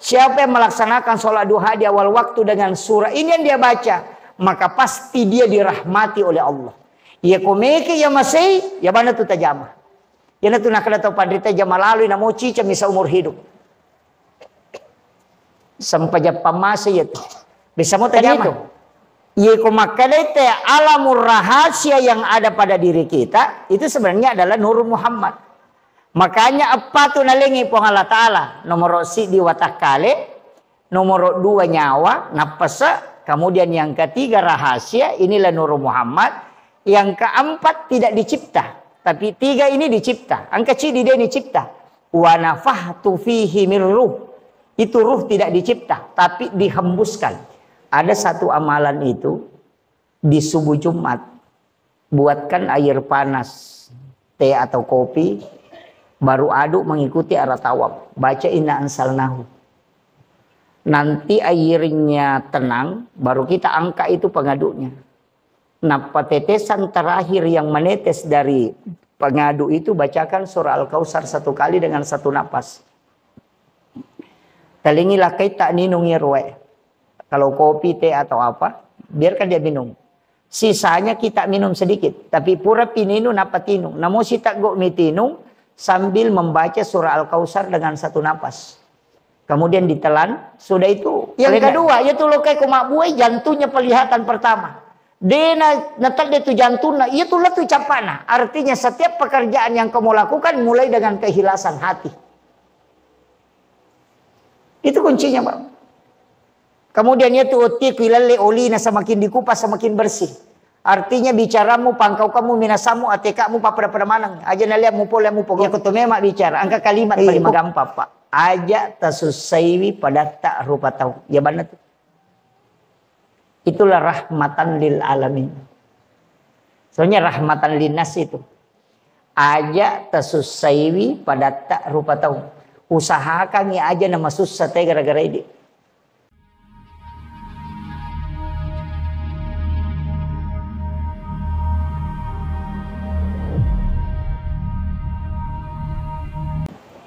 Siapa yang melaksanakan sholat duha di awal waktu dengan surah ini yang dia baca, maka pasti dia dirahmati oleh Allah. Ya komeke ya masih, ya mana tu tajamah. Ya tu nak kena tahu pandita jama lalu na mau cica misa umur hidup. Sampai japa masih ya tu. Bisa mau tajamah. Ya komakadete alamur rahasia yang ada pada diri kita itu sebenarnya adalah Nur Muhammad. Makanya apa tu nalengi po Allah Ta'ala. Nomor si di watak kale. Nomor 2 nyawa. Napasa. Kemudian yang ketiga rahasia. Inilah Nur Muhammad. Yang keempat tidak dicipta. Tapi 3 ini dicipta. Angka cidi dia dicipta. Wa nafahtu fihi min ruh. Itu ruh tidak dicipta. Tapi dihembuskan. Ada satu amalan itu. Di subuh Jumat. Buatkan air panas. Teh atau kopi. Baru aduk mengikuti arah tawaf. Baca inna ansalnahu. Nanti airnya tenang. Baru kita angka itu pengaduknya. Nah tetesan terakhir yang menetes dari pengadu itu. Bacakan surah Al-Kautsar 1 kali dengan 1 napas. Telingilah kita ninung yerwe. Kalau kopi, teh atau apa. Biarkan dia minum. Sisanya kita minum sedikit. Tapi pura pininu napa tinung. Namun si tak go mitinung. Sambil membaca surah Al-Kautsar dengan 1 napas. Kemudian ditelan. Sudah itu. Yang kedua. Yaitu lokai kumak buai. Jantungnya pelihatan pertama. Dia natak dia tu jantungnya. Itulah tu capana. Artinya setiap pekerjaan yang kamu lakukan. Mulai dengan keikhlasan hati. Itu kuncinya Pak. Kemudian yaitu otik wilale olina. Semakin dikupas semakin bersih. Artinya bicaramu, pangkau kamu, minasamu, atekamu, pada manang. Aja nalia mupola mupo. Ya kutume mak bicara. Angka kalimat paling gampang Pak. Aja tasusaiwi pada tak rupa tahu. Ya benar tuh. Itulah rahmatan lil alamin. Soalnya rahmatan linnas itu. Aja tasusaiwi pada tak rupa tahu. Usahakan ya aja nama susah teh gara-gara ini.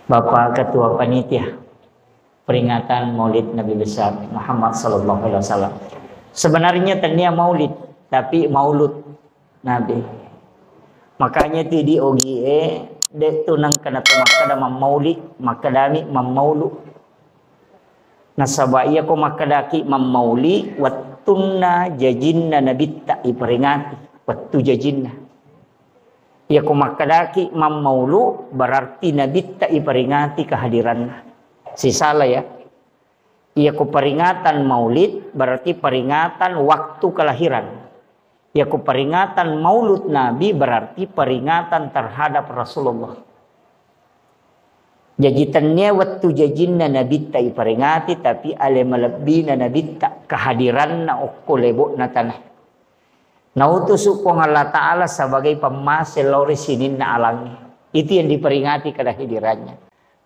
Bapak Ketua Panitia peringatan Maulid Nabi besar Muhammad sallallahu alaihi wasallam. Sebenarnya tania Maulid, tapi Maulud Nabi. Makanya ti di OGE dek tunang kana tumakada Maulid, makadami Maulu. Nasabaiya ko makadaki Mauli wattunna jajinna nabitta iperingati wattu jajinna. Ya kumakadaki mammaulu berarti nabi tak iperingati kehadiran. Si salah ya. Ya peringatan maulid berarti peringatan waktu kelahiran. Ya peringatan maulud nabi berarti peringatan terhadap Rasulullah. Jajitannya waktu jajinna nabi tak iperingati tapi ale malabina nabi tak kehadiran na okkolebo na tanah. Nautusu pong Allah Ta'ala sebagai pemasil lori sinin na alangi. Itu yang diperingati kehadirannya.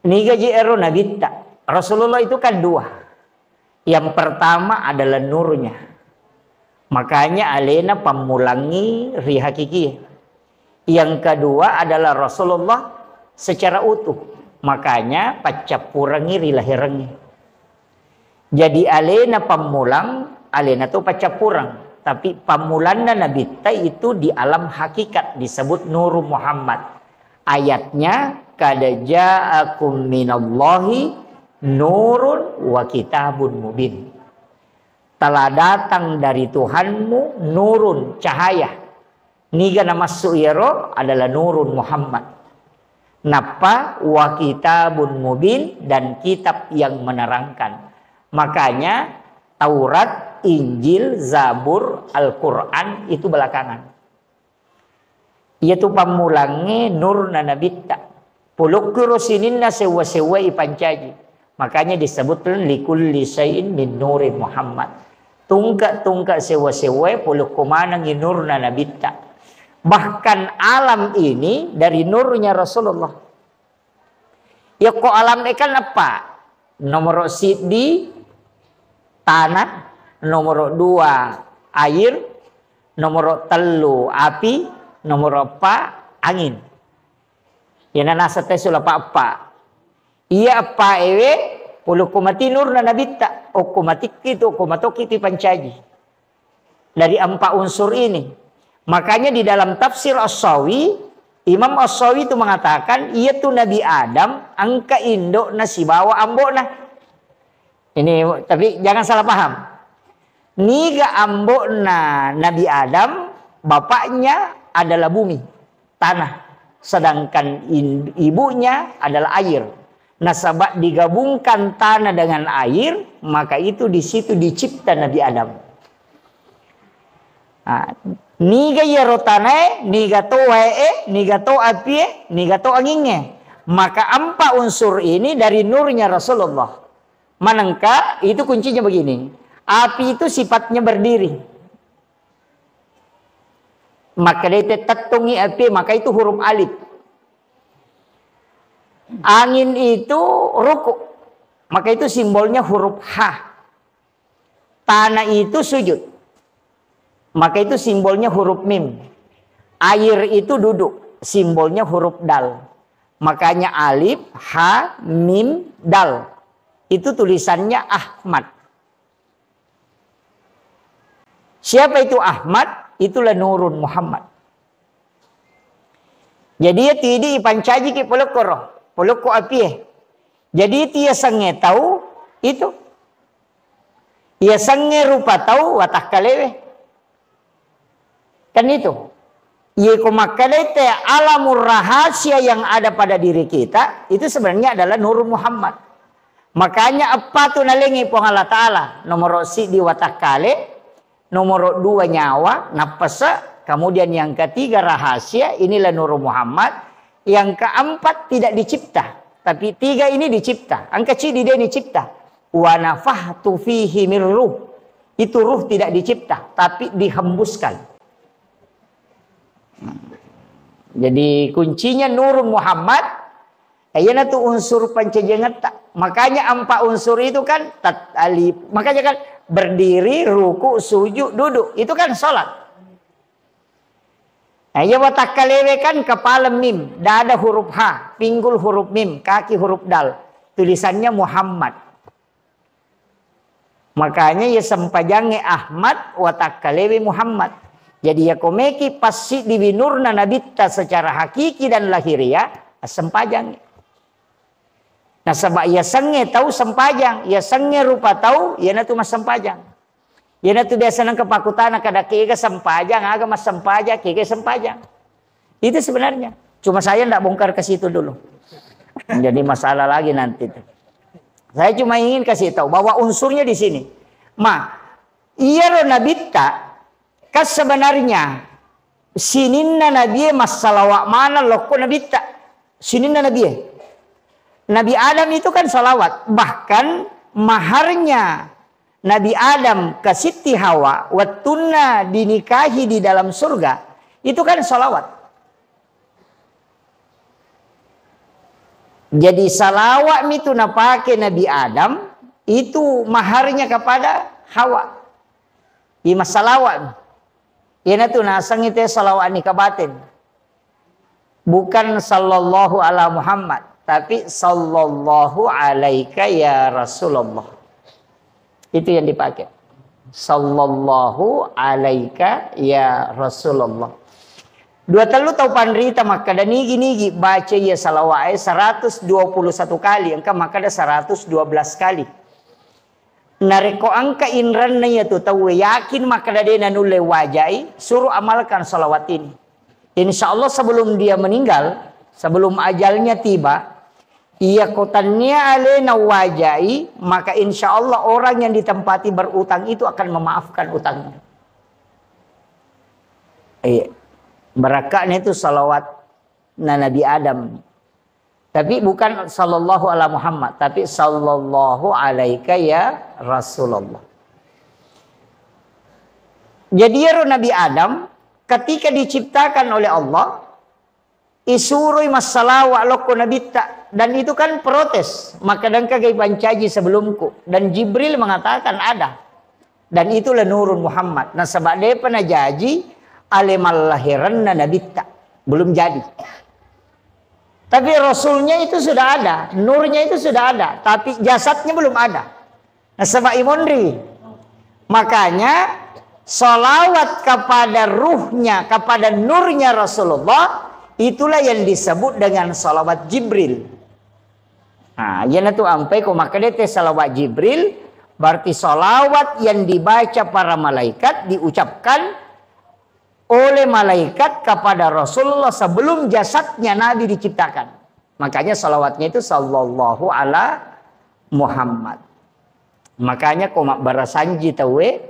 Niga ji ero nabita. Rasulullah itu kan 2. Yang pertama adalah nurnya. Makanya alena pamulangi rihakiki. Yang kedua adalah Rasulullah secara utuh. Makanya pacapurangi rilahirangi. Jadi alena pamulang, alena tu pacapurang. Tapi pamulanna Nabi itu di alam hakikat disebut Nur Muhammad. Ayatnya kada ja'akum minallahi nurun wa kitabun mubin. Telah datang dari Tuhanmu nurun cahaya. Niga nama su'iro adalah Nurun Muhammad. Napa wa kitabun mubin dan kitab yang menerangkan. Makanya Taurat, Injil, Zabur, Al-Quran itu belakangan. Yaitu pamulangi nur na nabita. Pulukuru sininna sewa-sewa ipancaji. Makanya disebutkan likulli syai'in min nuri Muhammad. Tungka-tungka sewa-sewa pulukumanang nur na nabita. Bahkan alam ini dari nurnya Rasulullah. Ya kok alam ikan apa? Nomor sidi tanah, nomor 2 air, nomor 3 api, nomor 4 angin. Ya nana sate sulapa apa? Iya apa ewe puluh kumati nur na nabitta o kumatik itu kumatok itu pancaji dari 4 unsur ini. Makanya di dalam tafsir As-Sawi, Imam As-Sawi itu mengatakan ia tuh Nabi Adam angka indok na si bawa ambok na. Ini tapi jangan salah paham. Niga ambok na Nabi Adam bapaknya adalah bumi, tanah, sedangkan ibunya adalah air. Nah, sebab digabungkan tanah dengan air, maka itu di situ dicipta Nabi Adam. Nah, niga yaro tanah, niga to wae, niga to api, niga to anginnya. Maka 4 unsur ini dari nurnya Rasulullah. Manangka itu kuncinya begini. Api itu sifatnya berdiri. Maka dia tetungi api, maka itu huruf alif. Angin itu ruku, maka itu simbolnya huruf H. Tanah itu sujud, maka itu simbolnya huruf mim. Air itu duduk, simbolnya huruf dal. Makanya alif, ha, mim, dal. Itu tulisannya Ahmad. Siapa itu Ahmad? Itulah Nurun Muhammad. Jadi ya tidi pancaji ki polok api. Jadi dia sange tahu itu. Ia sange rupa tahu watak kalewe. Kan itu. Ia kumakalete alamur rahasia yang ada pada diri kita itu sebenarnya adalah Nurun Muhammad. Makanya apa tu nalengi po Allah Ta'ala. Nomor si di watak kale. Nomor 2 nyawa, nafasa, kemudian yang ketiga rahasia, inilah Nur Muhammad. Yang keempat tidak dicipta, tapi 3 ini dicipta. Angka C dia dicipta. Wa nafahtu fihi min ruh. Itu ruh tidak dicipta, tapi dihembuskan. Jadi kuncinya Nur Muhammad. Ayana tu unsur pancajengata. Makanya 4 unsur itu kan tatalib. Makanya kan berdiri, ruku, sujud, duduk. Itu kan sholat. Nah, ya watak kalewe kan kepala mim, dada huruf H, pinggul huruf mim, kaki huruf dal. Tulisannya Muhammad. Makanya ya sempajange Ahmad watak kalewe Muhammad. Jadi ya komeki pasti diwinurna nabitta secara hakiki dan lahiriah sempajange. Nah sebab ia senge tahu sempajang, ia senge rupa tahu, ia natu mas sempajang. Ia natu biasa nang kepakutana kada kega sempajang, aga mas sempajang, kega sempajang. Itu sebenarnya. Cuma saya ndak bongkar ke situ dulu. Jadi masalah lagi nanti. Saya cuma ingin kasih tahu bahwa unsurnya di sini. Iya ro nabitta kas sebenarnya sininna nabiye masalawak mana loko nabitta. Sininna nabiye. Nabi Adam itu kan salawat. Bahkan maharnya Nabi Adam ke Siti Hawa wattunna dinikahi di dalam surga. Itu kan salawat. Jadi salawat itu napake Nabi Adam. Itu maharnya kepada Hawa. Ima salawat. Yana tu nasang itu salawat nikah batin. Bukan sallallahu ala Muhammad. Tapi sallallahu alaika ya Rasulullah. Itu yang dipakai. Sallallahu alaika ya Rasulullah. 2 telu tau panrita maka dan nigi baca ya salawat 121 kali. Angka maka ada 112 kali. Nareko angka inran na ya tu tahu yakin maka ada nule wajai suruh amalkan salawat ini. Insya Allah sebelum dia meninggal, sebelum ajalnya tiba, ia kotannya alena wajai, maka insya Allah orang yang ditempati berutang itu akan memaafkan utangnya. Berakatnya itu salawat Nabi Adam. Tapi bukan sallallahu ala Muhammad, tapi sallallahu alaika ya Rasulullah. Jadi ya Nabi Adam ketika diciptakan oleh Allah, isurui masalah loko nabitta, dan itu kan protes. Maka dan kagai pancaji sebelumku, dan Jibril mengatakan ada, dan itulah Nurun Muhammad. Nah sebab dia pernah janji alemal lahiranna nabitta, belum jadi. Tapi Rasulnya itu sudah ada, nurnya itu sudah ada, tapi jasadnya belum ada. Nah, sama imondri. Makanya salawat kepada ruhnya, kepada nurnya Rasulullah, itulah yang disebut dengan salawat Jibril. Nah, yana tu ampai ko makanya teh salawat Jibril, berarti salawat yang dibaca para malaikat, diucapkan oleh malaikat kepada Rasulullah sebelum jasadnya Nabi diciptakan. Makanya salawatnya itu sallallahu ala Muhammad. Makanya komak barasanji tawe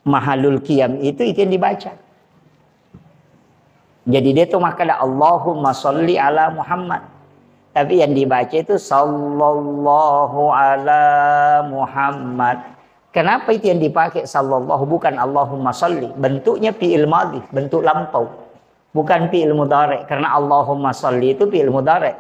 mahalul qiyam itu yang dibaca. Jadi dia tuh makanya Allahumma sholli ala Muhammad. Tapi yang dibaca itu sallallahu ala Muhammad. Kenapa itu yang dipakai sallallahu, bukan Allahumma sholli? Bentuknya fi'il madhi, bentuk lampau. Bukan fi'il mudhari, karena Allahumma sholli itu fi'il mudhari.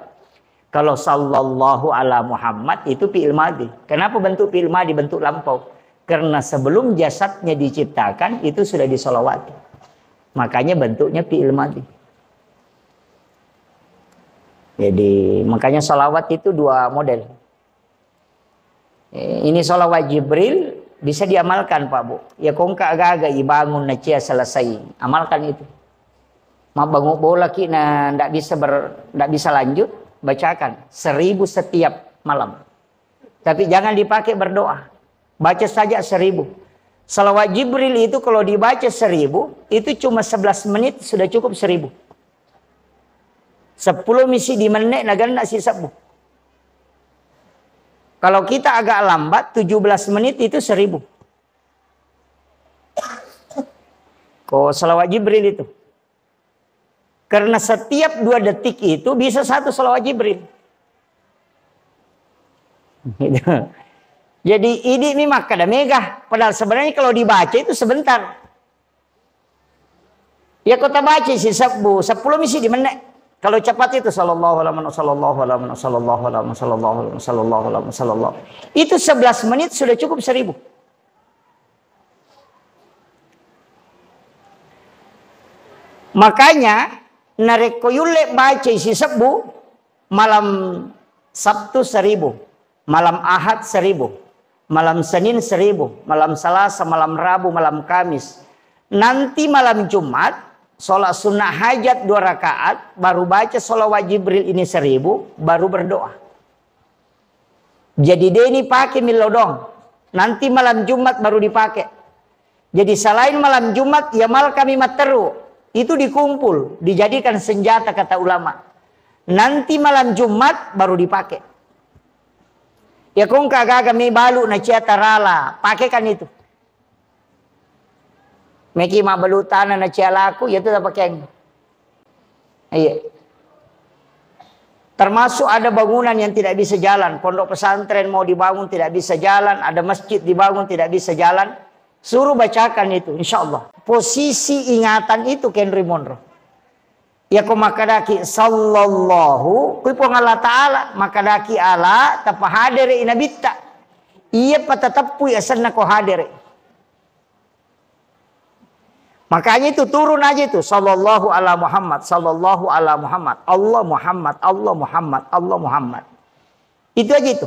Kalau sallallahu ala Muhammad itu fi'il madhi. Kenapa bentuk fi'il madhi, bentuk lampau? Karena sebelum jasadnya diciptakan itu sudah disolawati. Makanya bentuknya fi'il madhi. Jadi makanya salawat itu dua model. Ini salawat Jibril bisa diamalkan Pak Bu. Ya kongka agak-agak bangun nacia selesai. Amalkan itu. Mau bangun bola kina ndak bisa lanjut, bacakan 1000 setiap malam. Tapi jangan dipakai berdoa. Baca saja 1000. Salawat Jibril itu kalau dibaca 1000, itu cuma 11 menit sudah cukup 1000. 10 misi di menit nagan nak sisa Bu. Kalau kita agak lambat, 17 menit itu 1000. Kok salawat Jibril itu? Karena setiap 2 detik itu bisa 1 salawat Jibril. Gitu. Jadi ini mah kada megah. Padahal sebenarnya kalau dibaca itu sebentar. Ya kota baca sih 10 misi di menit. Kalau cepat itu sallallahu alaihi wasallam. Itu 11 menit sudah cukup 1000. Makanya narek koyule baca isi sebu malam Sabtu 1000, malam Ahad 1000, malam Senin 1000, malam Selasa, malam Rabu, malam Kamis. Nanti malam Jumat sholat sunnah hajat 2 rakaat, baru baca sholawat Jibril ini 1000, baru berdoa. Jadi dia ini pakai milodong. Nanti malam Jumat baru dipakai. Jadi selain malam Jumat, ya mal kami materu. Itu dikumpul, dijadikan senjata kata ulama. Nanti malam Jumat baru dipakai. Ya kong kagak kami balu na ciatarala, pakaikan itu. Meki ma balutana na cialaku, ya itu pakai. Iya. Termasuk ada bangunan yang tidak bisa jalan. Pondok pesantren mau dibangun tidak bisa jalan. Ada masjid dibangun tidak bisa jalan. Suruh bacakan itu, insya Allah. Posisi ingatan itu Henry Monroe. Ya ko makadaki sallallahu kui Allah Ta'ala. Makadaki ala tapahadere inabitta. Iya patatapu asanna ko hadere. Makanya itu turun aja itu sallallahu ala Muhammad, sallallahu ala Muhammad, Allah Muhammad, Allah Muhammad, Allah Muhammad. Itu aja itu.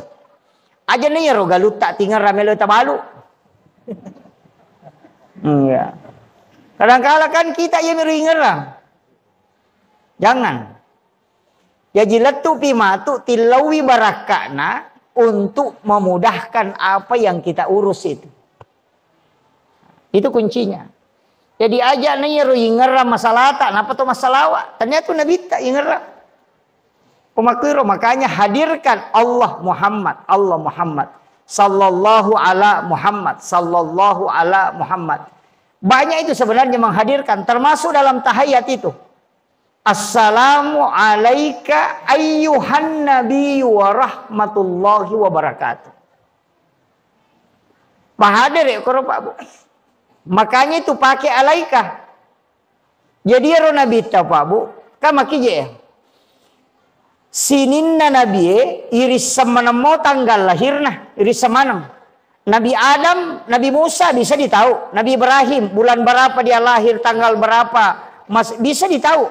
Aja nih ya rogalu tak tinggal ramelo tabalu. Ya. Kadang-kadang kan kita yang meringerang. Jangan. Ya jilatu pimatu tilawi barakana untuk memudahkan apa yang kita urus itu. Itu kuncinya. Jadi aja nih ingeram masalah tak, napa tuh masalah? Ternyata Nabi tak ingeram. Pemakiro makanya hadirkan Allah Muhammad, Allah Muhammad, sallallahu ala Muhammad, sallallahu ala Muhammad. Banyak itu sebenarnya menghadirkan, termasuk dalam tahiyat itu. Assalamu alaika ayyuhan nabiyyu wa rahmatullahi wa barakatuh. Bahadir ya kalau Pak Bu. Makanya itu pakai alaika. Jadi ya Nabi ta Pak Bu, kan makije ya. Sininna Nabi iris semanamo tanggal lahirna, iris semanam. Nabi Adam, Nabi Musa bisa ditahu. Nabi Ibrahim bulan berapa dia lahir, tanggal berapa, bisa ditahu.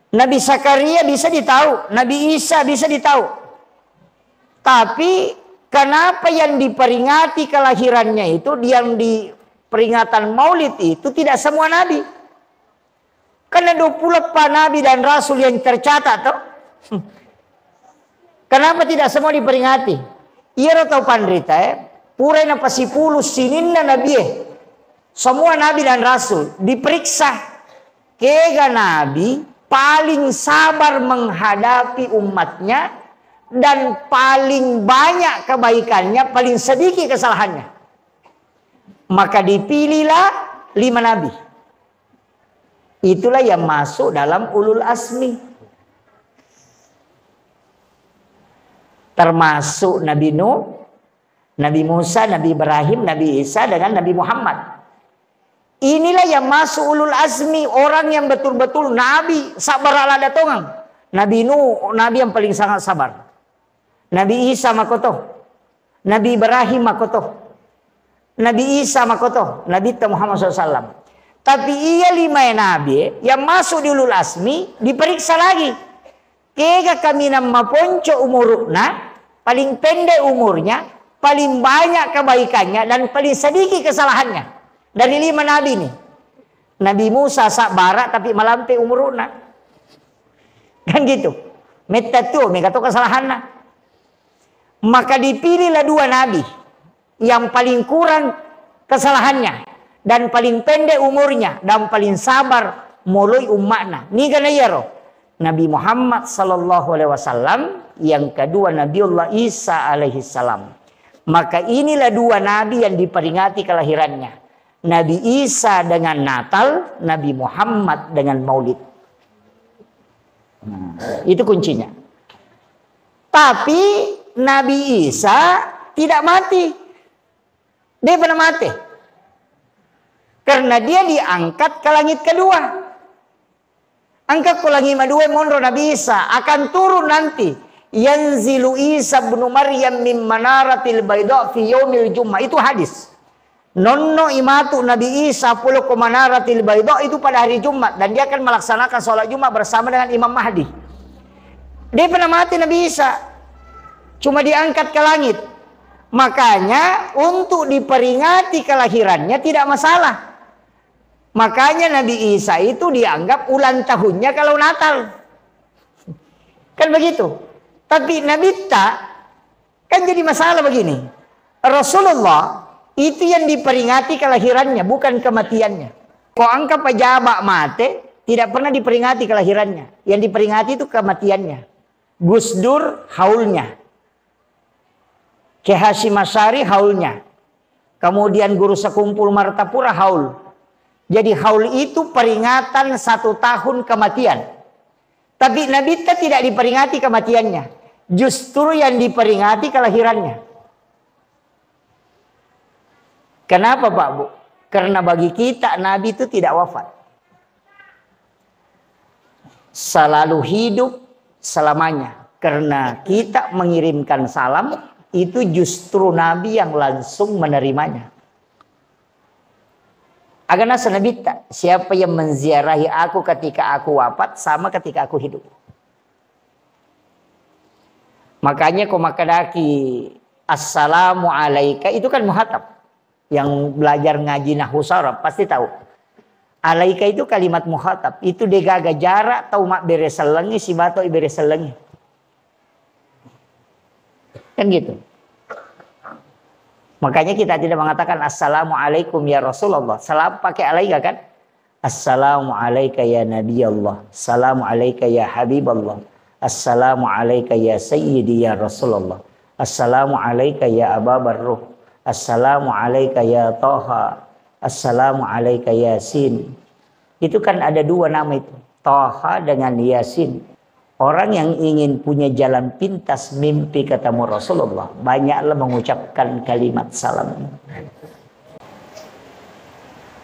Nabi Zakaria bisa ditahu, Nabi Isa bisa ditahu. Tapi kenapa yang diperingati kelahirannya itu, yang di peringatan Maulid itu tidak semua nabi? Karena 24 nabi dan rasul yang tercatat toh. Kenapa tidak semua diperingati? Iya atau pandrita pura na pasipuluh sinin na nabi semua nabi dan rasul diperiksa. Kega nabi paling sabar menghadapi umatnya dan paling banyak kebaikannya, paling sedikit kesalahannya. Maka dipilihlah 5 nabi. Itulah yang masuk dalam ulul azmi. Termasuk Nabi Nuh, Nabi Musa, Nabi Ibrahim, Nabi Isa dengan Nabi Muhammad. Inilah yang masuk ulul azmi, orang yang betul-betul nabi sabar ala datongan. Nabi Nuh, nabi yang paling sangat sabar. Nabi Isa makoto. Nabi Ibrahim makoto. Nabi Isa makoto. Nabi Muhammad SAW. Tapi ia 5 nabi yang masuk di ulul azmi diperiksa lagi. Kega kami nama ponco umurna, paling pendek umurnya, paling banyak kebaikannya dan paling sedikit kesalahannya. Dari 5 nabi ini. Nabi Musa sak barat tapi malampe umurna. Kan gitu. Metatu mekato kesalahannya. Maka dipilihlah 2 nabi yang paling kurang kesalahannya dan paling pendek umurnya dan paling sabar mulai umatna. Ni kana yaro. Nabi Muhammad sallallahu alaihi wasallam, yang kedua Nabiullah Isa alaihi salam. Maka inilah 2 nabi yang diperingati kelahirannya. Nabi Isa dengan Natal, Nabi Muhammad dengan Maulid. Itu kuncinya. Tapi Nabi Isa tidak mati. Dia pernah mati. Karena dia diangkat ke langit kedua. Angkat ke langit kedua monro Nabi Isa akan turun nanti. Yanzilu Isa bin Maryam min manaratil bayda fi yaumil Jummah. Itu hadis. Nonno imatu Nabi Isa puluh ke manaratil bayda itu pada hari Jumat. Dan dia akan melaksanakan sholat Jumat bersama dengan Imam Mahdi. Dia pernah mati Nabi Isa. Cuma diangkat ke langit. Makanya untuk diperingati kelahirannya tidak masalah. Makanya Nabi Isa itu dianggap ulang tahunnya kalau Natal. Kan begitu. Tapi Nabi tak, kan jadi masalah begini. Rasulullah itu yang diperingati kelahirannya, bukan kematiannya. Kok angka pejabat mati, tidak pernah diperingati kelahirannya. Yang diperingati itu kematiannya. Gus Dur haulnya. Kiai Hasyim Asy'ari haulnya. Kemudian Guru Sekumpul Martapura haul. Jadi haul itu peringatan 1 tahun kematian. Tapi Nabi tidak diperingati kematiannya. Justru yang diperingati kelahirannya. Kenapa Pak Bu? Karena bagi kita Nabi itu tidak wafat. Selalu hidup selamanya. Karena kita mengirimkan salam, itu justru Nabi yang langsung menerimanya. Agana senabita, siapa yang menziarahi aku ketika aku wafat sama ketika aku hidup. Makanya komakadaki assalamu alaika itu kan muhatab. Yang belajar ngaji nahwu saraf pasti tahu. Alaika itu kalimat muhatab. Itu degaga jarak tau mak bereselengi si bato bereselengi. Kan gitu. Makanya kita tidak mengatakan assalamualaikum ya Rasulullah. Salam pakai alaika kan? Assalamualaikum ya Nabi Allah. Assalamualaikum ya Habib Allah. Assalamualaikum ya Sayyidi ya Rasulullah. Assalamualaikum ya Aba Barruh. Assalamualaikum ya Toha. Assalamualaikum ya Yasin. Itu kan ada 2 nama itu. Toha dengan Yasin. Orang yang ingin punya jalan pintas mimpi ketemu Rasulullah, banyaklah mengucapkan kalimat salam.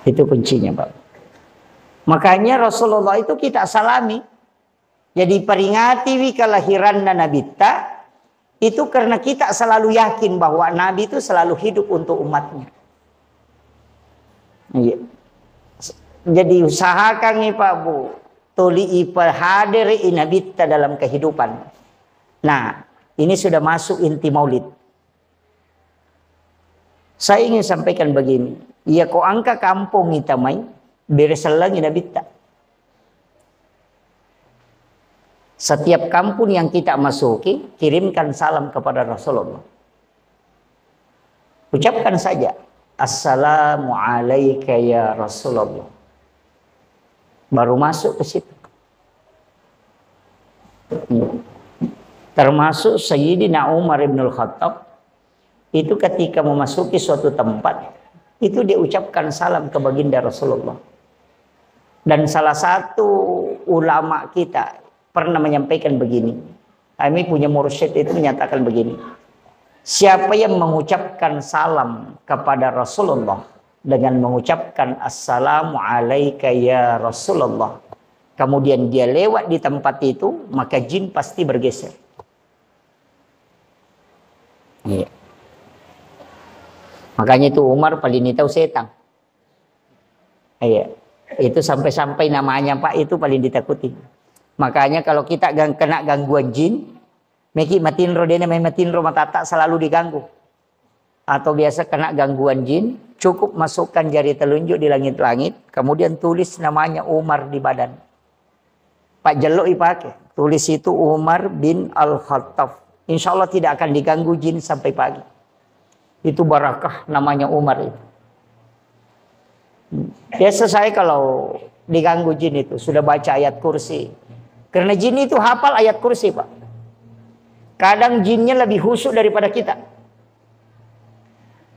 Itu kuncinya Pak. Makanya Rasulullah itu kita salami. Jadi peringati kelahiran Nabi itu karena kita selalu yakin bahwa Nabi itu selalu hidup untuk umatnya. Jadi usahakan nih Pak Bu. tuli ipa hadiri inabitta dalam kehidupan. Nah, ini sudah masuk inti maulid. Saya ingin sampaikan begini. Ya ko angka kampung kita mai beresalang inabitta. Setiap kampung yang kita masuki, kirimkan salam kepada Rasulullah. Ucapkan saja, Assalamu alayka ya Rasulullah. Baru masuk ke situ. Termasuk Sayyidina Umar ibn al-Khattab, itu ketika memasuki suatu tempat, itu dia ucapkan salam ke baginda Rasulullah. Dan salah satu ulama kita pernah menyampaikan begini. Kami punya mursyid itu menyatakan begini. Siapa yang mengucapkan salam kepada Rasulullah dengan mengucapkan Assalamu alayka ya Rasulullah, kemudian dia lewat di tempat itu, maka jin pasti bergeser. Iya. Makanya itu Umar paling tahu setan. Iya. Itu sampai-sampai namanya Pak itu paling ditakuti. Makanya kalau kita kena gangguan jin, meki matinro dene matinro matata selalu diganggu. Atau biasa kena gangguan jin, cukup masukkan jari telunjuk di langit-langit, kemudian tulis namanya Umar di badan. Pak Jelok dipakai, tulis itu Umar bin Al-Khattab. Insya Allah tidak akan diganggu jin sampai pagi. Itu barakah namanya Umar itu. Biasa saya kalau diganggu jin itu sudah baca ayat kursi. Karena jin itu hafal ayat kursi, Pak. Kadang jinnya lebih khusyuk daripada kita.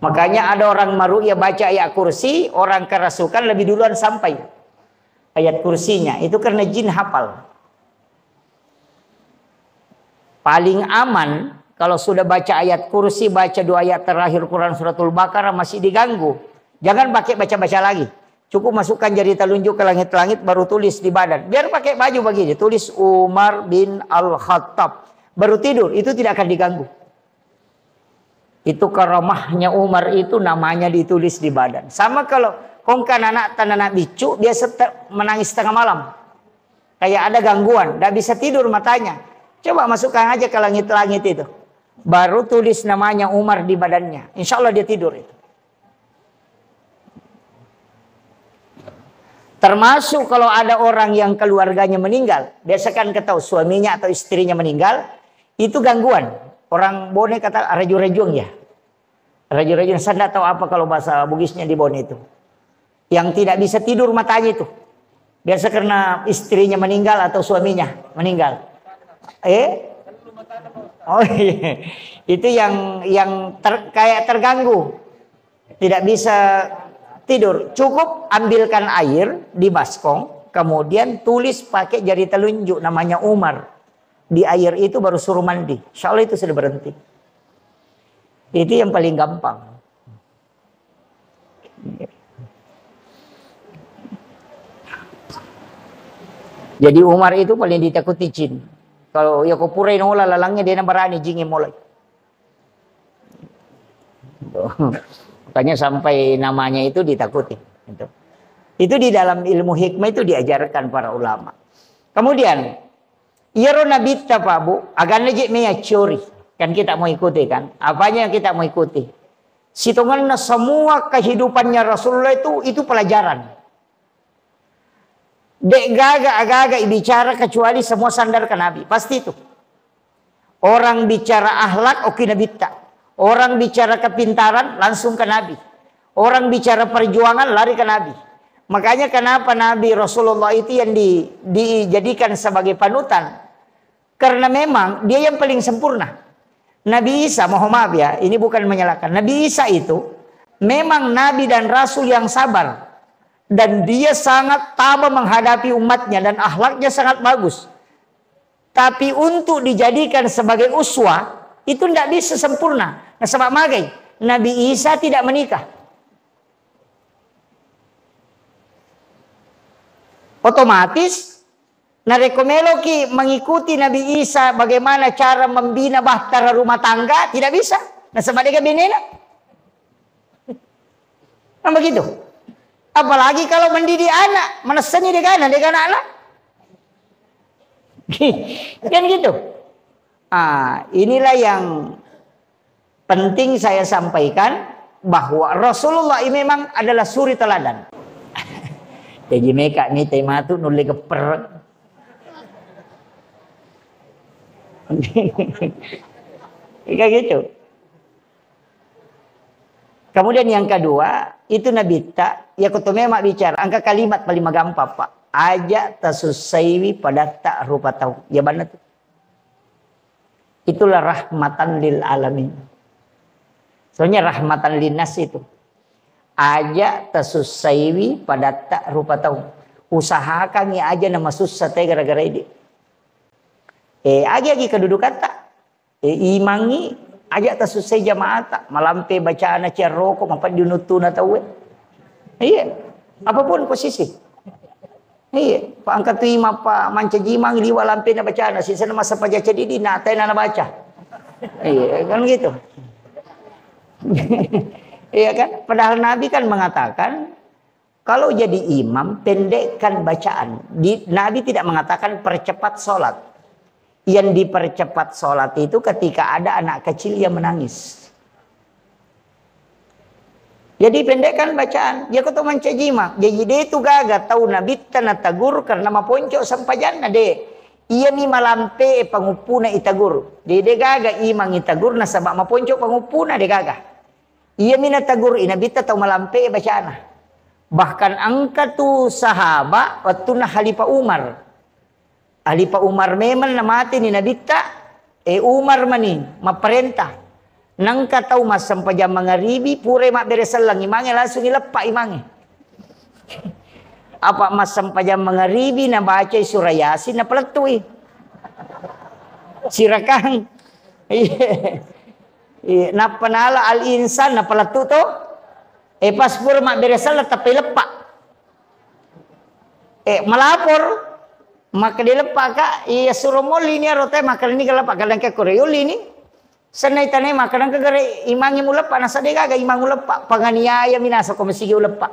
Makanya ada orang maru'ya baca ayat kursi, orang kerasukan lebih duluan sampai ayat kursinya. Itu karena jin hafal. Paling aman kalau sudah baca ayat kursi, baca 2 ayat terakhir Quran suratul Baqarah masih diganggu. Jangan pakai baca-baca lagi. Cukup masukkan jari telunjuk ke langit-langit baru tulis di badan. Biar pakai baju begini, tulis Umar bin Al-Khattab. Baru tidur, itu tidak akan diganggu. Itu karamahnya Umar itu namanya ditulis di badan. Sama kalau kongkan anak bicu biasa menangis tengah malam. Kayak ada gangguan, tidak bisa tidur matanya. Coba masukkan aja ke langit-langit itu. Baru tulis namanya Umar di badannya. Insya Allah dia tidur itu. Termasuk kalau ada orang yang keluarganya meninggal. Biasa kan ketahui suaminya atau istrinya meninggal. Itu gangguan. Orang Bone kata raju-rajung ya. Raju-rajung. Saya tidak tahu apa kalau bahasa Bugisnya di Bone itu. Yang tidak bisa tidur matanya itu. Biasa karena istrinya meninggal atau suaminya meninggal. Oh iya. Itu yang kayak terganggu. Tidak bisa tidur. Cukup ambilkan air di baskom, kemudian tulis pakai jari telunjuk namanya Umar. Di air itu baru suruh mandi. Insya Allah itu sudah berhenti. Itu yang paling gampang. Jadi Umar itu paling ditakuti jin. Kalau ya kau purai nola lalangnya dia berani jingin mulai. Makanya sampai namanya itu ditakuti. Itu di dalam ilmu hikmah itu diajarkan para ulama. Kemudian, Yaro Nabi Pak Bu, agan lejek meya curi. Kan kita mau ikuti kan? Apanya yang kita mau ikuti? Situngannya semua kehidupannya Rasulullah itu pelajaran. Dek agak-agak bicara kecuali semua sandar ke Nabi. Pasti itu. Orang bicara akhlak, oke Nabi tak. Orang bicara kepintaran, langsung ke Nabi. Orang bicara perjuangan, lari ke Nabi. Makanya kenapa Nabi Rasulullah itu yang dijadikan sebagai panutan. Karena memang dia yang paling sempurna. Nabi Isa, mohon maaf ya, ini bukan menyalahkan. Nabi Isa itu memang Nabi dan Rasul yang sabar. Dan dia sangat tabah menghadapi umatnya dan akhlaknya sangat bagus. Tapi untuk dijadikan sebagai uswah itu tidak bisa sempurna. Nah, sebab magai Nabi Isa tidak menikah. Otomatis narekomelo ki mengikuti Nabi Isa bagaimana cara membina bahtera rumah tangga tidak bisa. Nah, sebab dia binena. Nah, begitu. Apalagi kalau mendidik anak, menasanya dia anak. Kan gitu. Inilah yang penting saya sampaikan, bahwa Rasulullah ini memang adalah suri teladan. Jadi mereka ni tema tu nulis keper. Kayak gitu. Kemudian yang kedua, itu Nabi tak, ya kutu memang bicara, angka kalimat paling gampang Pak. Aja tasusaiwi pada tak rupa tahu. Ya benar tuh. Itulah rahmatan lil alamin. Soalnya rahmatan linnas itu. Aja tasusaiwi pada tak rupa tahu. Usahakan ya aja nama susah teh gara-gara ini. Agi kedudukan tak. Imangi aja tasusai jamaah tak. Malampe bacaan cia rokok mampat dinutuna tahu. Iya. Apapun posisi. Iya. Pak angkat tu imam pak manca jimang liwa lampe na bacaan. Sisa masa paja cedidi na tay na baca. Iya kan gitu. Iya kan? Padahal Nabi kan mengatakan kalau jadi imam pendekkan bacaan. Nabi tidak mengatakan percepat sholat. Yang dipercepat sholat itu ketika ada anak kecil yang menangis. Jadi pendekkan bacaan. Dia kata mancajima. Jadi dia itu gagal tahu Nabi tanah tagur karena maponcok sampajan nade. Ia ni malampe pangupuna itagur. Dia gagal imang itagur na sabak maponcok pangupuna dia gagal. Ia mina tagur Nabi tahu malampe bacaan. Bahkan angka tu sahabat waktu na Khalifah Umar. Khalifah Umar memang na mati ni Nabi tak. Umar mani maperintah. Nang katau mas sampai jam mangaribi pure mak beresalang imange langsung ilepak imange. Apa mas sampai jam mangaribi na baca surah Yasin na peletui. Sirakang. Na panala al insan na peletu to. Pas pure mak beresalang tapi lepak. Melapor. Maka dilepak kak. Iya suruh moli ni arote maka ini galapak kalang ke koreoli ni. Sanay tanay makanan kagare imangi mulepak nasa de gaga imang ulepak panganiaya minasa ko masigi ulepak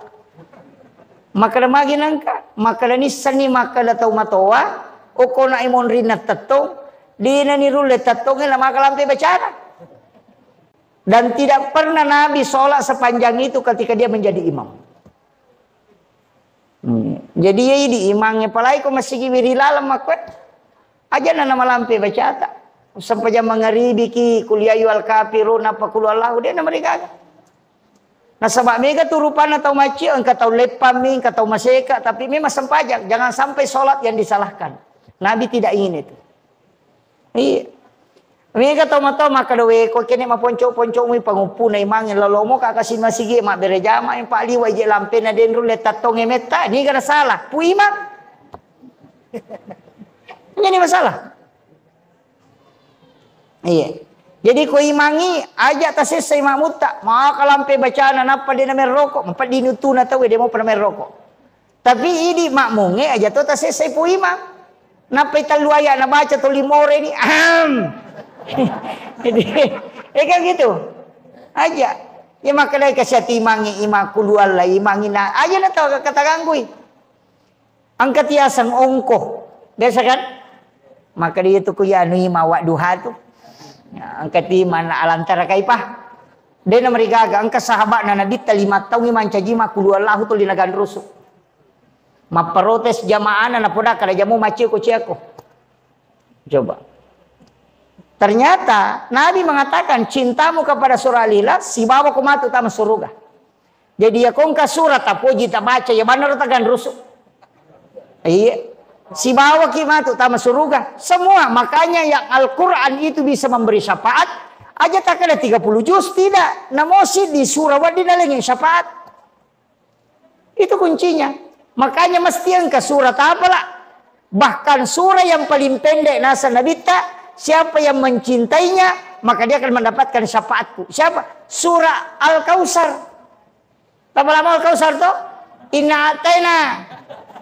makada magi nangka makada ni sani makada tau matoa o ko na imon rin tatong di na ni rule tatong la makalampe bacana dan tidak pernah Nabi sholat sepanjang itu ketika dia menjadi imam. Jadi ya di imangnya palai ko masigi wirilalam makwet aja na malampe bacata. Sampai jam mangaribi ki kuliah yual kafirun apa kulu Allah dia nama mereka. Nah sabak mega tu rupana tau maci engkau tau lepami engkau tau maseka tapi memang sempajak jangan sampai sholat yang disalahkan. Nabi tidak ingin itu. Iya. Mega tau matau maka dewe ko kene maponcok-poncok mi pangupuna imangin lolomo kakasin masigi mak berejama yang pak liwa je lampe na den rule tatong emeta ni gara salah. Pu imam. Ini masalah. Iya. Jadi ko imangi aja ta selesai makmud tak. Maka lampe bacaan apa dia nama rokok, mampat dinutuna tahu dia mau pernah rokok. Tapi ini makmunge aja tu ta selesai pu imam. Napa italuaya na baca tu limore ni. Jadi kan gitu. Aja. Ya maka dai kasih imangi imakulu Allah imangi na. Aja na tahu kata ganggui. Angkat ya sang ongko. Biasa kan? Maka dia tu kuya anu imawak duha tu. Ya, angkat di mana alantara kaipah. Dia nama rigaga angkat sahabat na Nabi 5 tahun mancaji makulu Allah tu linagan rusuk. Maprotes jamaah na poda kada jamu maci ko ciako. Coba. Ternyata Nabi mengatakan cintamu kepada surah Al-Ikhlas si bawa kumatu tama surga. Jadi ya kongka surat apoji ta baca ya benar tagan rusuk. Iya. Si bawa kimatu tama surga semua makanya yang Al-Quran itu bisa memberi syafaat aja tak ada 30 juz tidak namosi di surah wadina lagi syafaat itu kuncinya makanya mesti yang ke surat apalah bahkan surah yang paling pendek nasa nabita siapa yang mencintainya maka dia akan mendapatkan syafaatku siapa surah Al-Kausar tak lama Al-Kausar tuh inna atena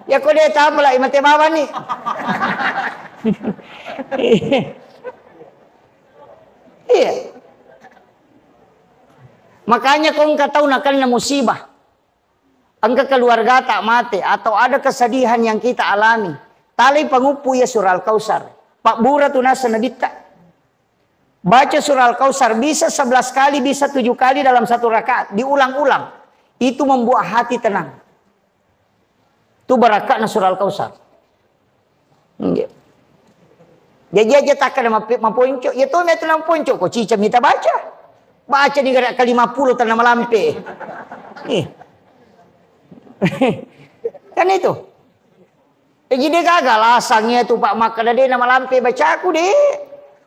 ya kau dia tahu lah imate bawa ni. Iya. Makanya kau enggak tahu nakalnya musibah. Engkau keluarga tak mati atau ada kesedihan yang kita alami. Tali pangupu ya surah Al-Kausar. Pak Bura tu nasa nabita. Baca surah Al-Kausar bisa 11 kali, bisa 7 kali dalam satu rakaat. Diulang-ulang. Itu membuat hati tenang. Itu barakat na surah Al-Kausar. Jadi aja takkan mampuinco. Ya tu metu nampuinco. Kau cica minta baca. Baca di gerak ke 50 tanah melampe. Kan itu. Jadi dia gagal asangnya tu Pak Maka dia nama lampe baca aku deh.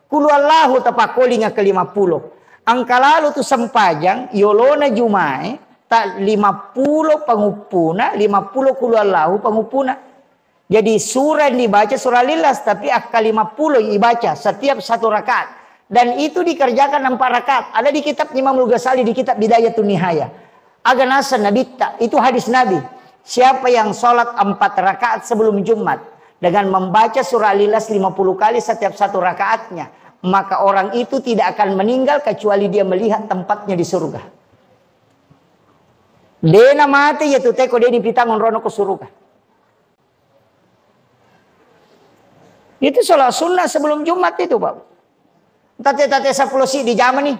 Kulu Allahu tapakoli nga ke 50. Angka lalu tu sempajang yolona jumai tak 50 pangupuna, 50 kulu Allahu pangupuna. Jadi surah yang dibaca surah Al-Ikhlas tapi angka 50 dibaca setiap satu rakaat. Dan itu dikerjakan 4 rakaat. Ada di kitab Imam Al-Ghazali di kitab Bidayatun Nihayah. Aganasan Nabi itu hadis Nabi. Siapa yang sholat 4 rakaat sebelum Jumat dengan membaca surah Al-Ikhlas 50 kali setiap satu rakaatnya, maka orang itu tidak akan meninggal kecuali dia melihat tempatnya di surga. Dena mati yaitu teko dia dipitangon rono ke surga. Itu sholat sunnah sebelum Jumat itu, Pak. Tate 10 si di zaman nih.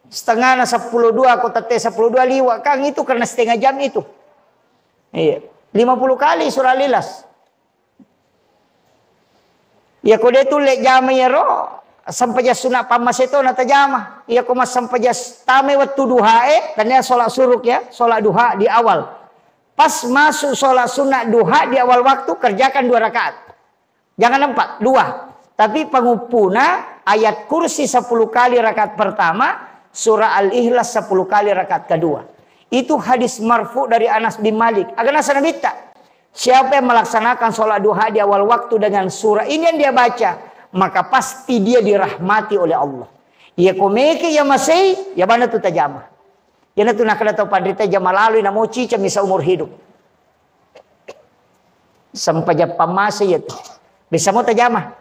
Setengah na 10.2 aku tate 10.2 liwat kang itu karena setengah jam itu. Iya, 50 kali surah Al-Ikhlas. Ya kau dia tu lek jama ya ro sampai jas sunat pamas itu nata jama. Ya kau mas sampai jas tame waktu duha tanya solat suruk ya, solat duha di awal. Pas masuk solat sunat duha di awal waktu kerjakan 2 rakaat. Jangan 4, 2. Tapi pengupuna ayat kursi 10 kali rakaat pertama, surah Al-Ikhlas 10 kali rakaat kedua. Itu hadis marfu dari Anas bin Malik. Aganasan Nabi tak. Siapa yang melaksanakan sholat duha di awal waktu dengan surah ini yang dia baca, maka pasti dia dirahmati oleh Allah. Ya komeke ya masih, ya mana tu tajamah. Ya na tu nak kena tahu padri tajamah lalu na mau cica misa umur hidup. Sampai jam pamase ya tu. Bisa mau tajamah.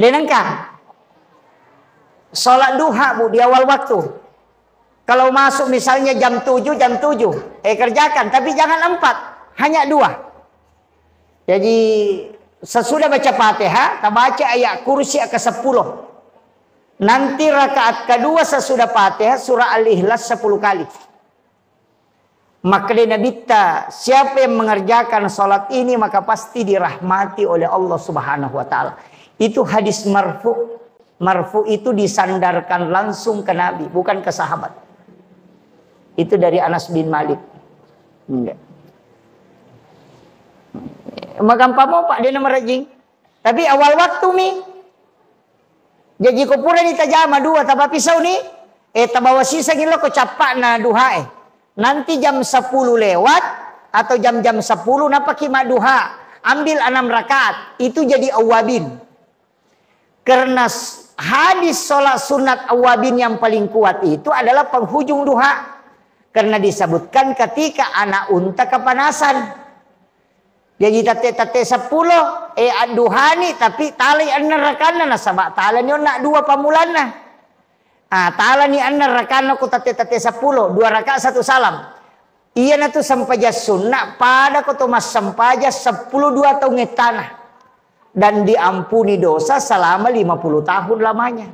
Lenangkah? Sholat duha bu di awal waktu. Kalau masuk misalnya jam 7, kerjakan. Tapi jangan 4, hanya 2. Jadi sesudah baca Fatihah, kita baca ayat kursi ke 10. Nanti rakaat kedua sesudah Fatihah surah Al-Ikhlas 10 kali. Maka dia nabita, siapa yang mengerjakan sholat ini maka pasti dirahmati oleh Allah Subhanahu wa taala. Itu hadis marfu. Marfu itu disandarkan langsung ke Nabi, bukan ke sahabat. Itu dari Anas bin Malik. Enggak. Magampang mo pak dia nama rajing. Tapi awal waktu mi. Jadi ko pura ni tajama 2 taba pisau ni. Tabawa sisa gilo ko capak na duha Nanti jam 10 lewat atau jam-jam 10 napakima duha. Ambil 6 rakaat. Itu jadi awabin. Karena hadis sholat sunat awabin yang paling kuat itu adalah penghujung duha. Karena disebutkan ketika anak unta kepanasan. Jadi tate 10 duha ni tapi tali anna rakana na sabak tala ni nak 2 pamulan na. Tala ni anna rakana ko tate 10 2 rakaat 1 salam. Iya na tu sampajas sunnah pada ko tumas sampajas 10 2 tahun tanah. Dan diampuni dosa selama 50 tahun lamanya.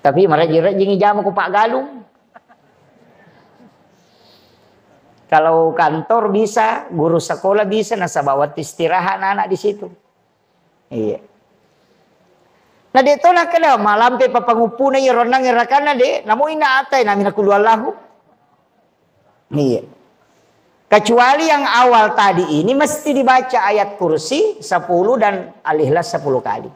Tapi merajing jam aku Pak Galung. Kalau kantor bisa, guru sekolah bisa, nasabawat istirahat anak di situ. Iya. Nah dito na kada malampe papangupuna ironang irakana de, namo ina atay namin nakulu Allahu. Iya. Kecuali yang awal tadi ini mesti dibaca ayat kursi 10 dan Al-Ikhlas 10 kali.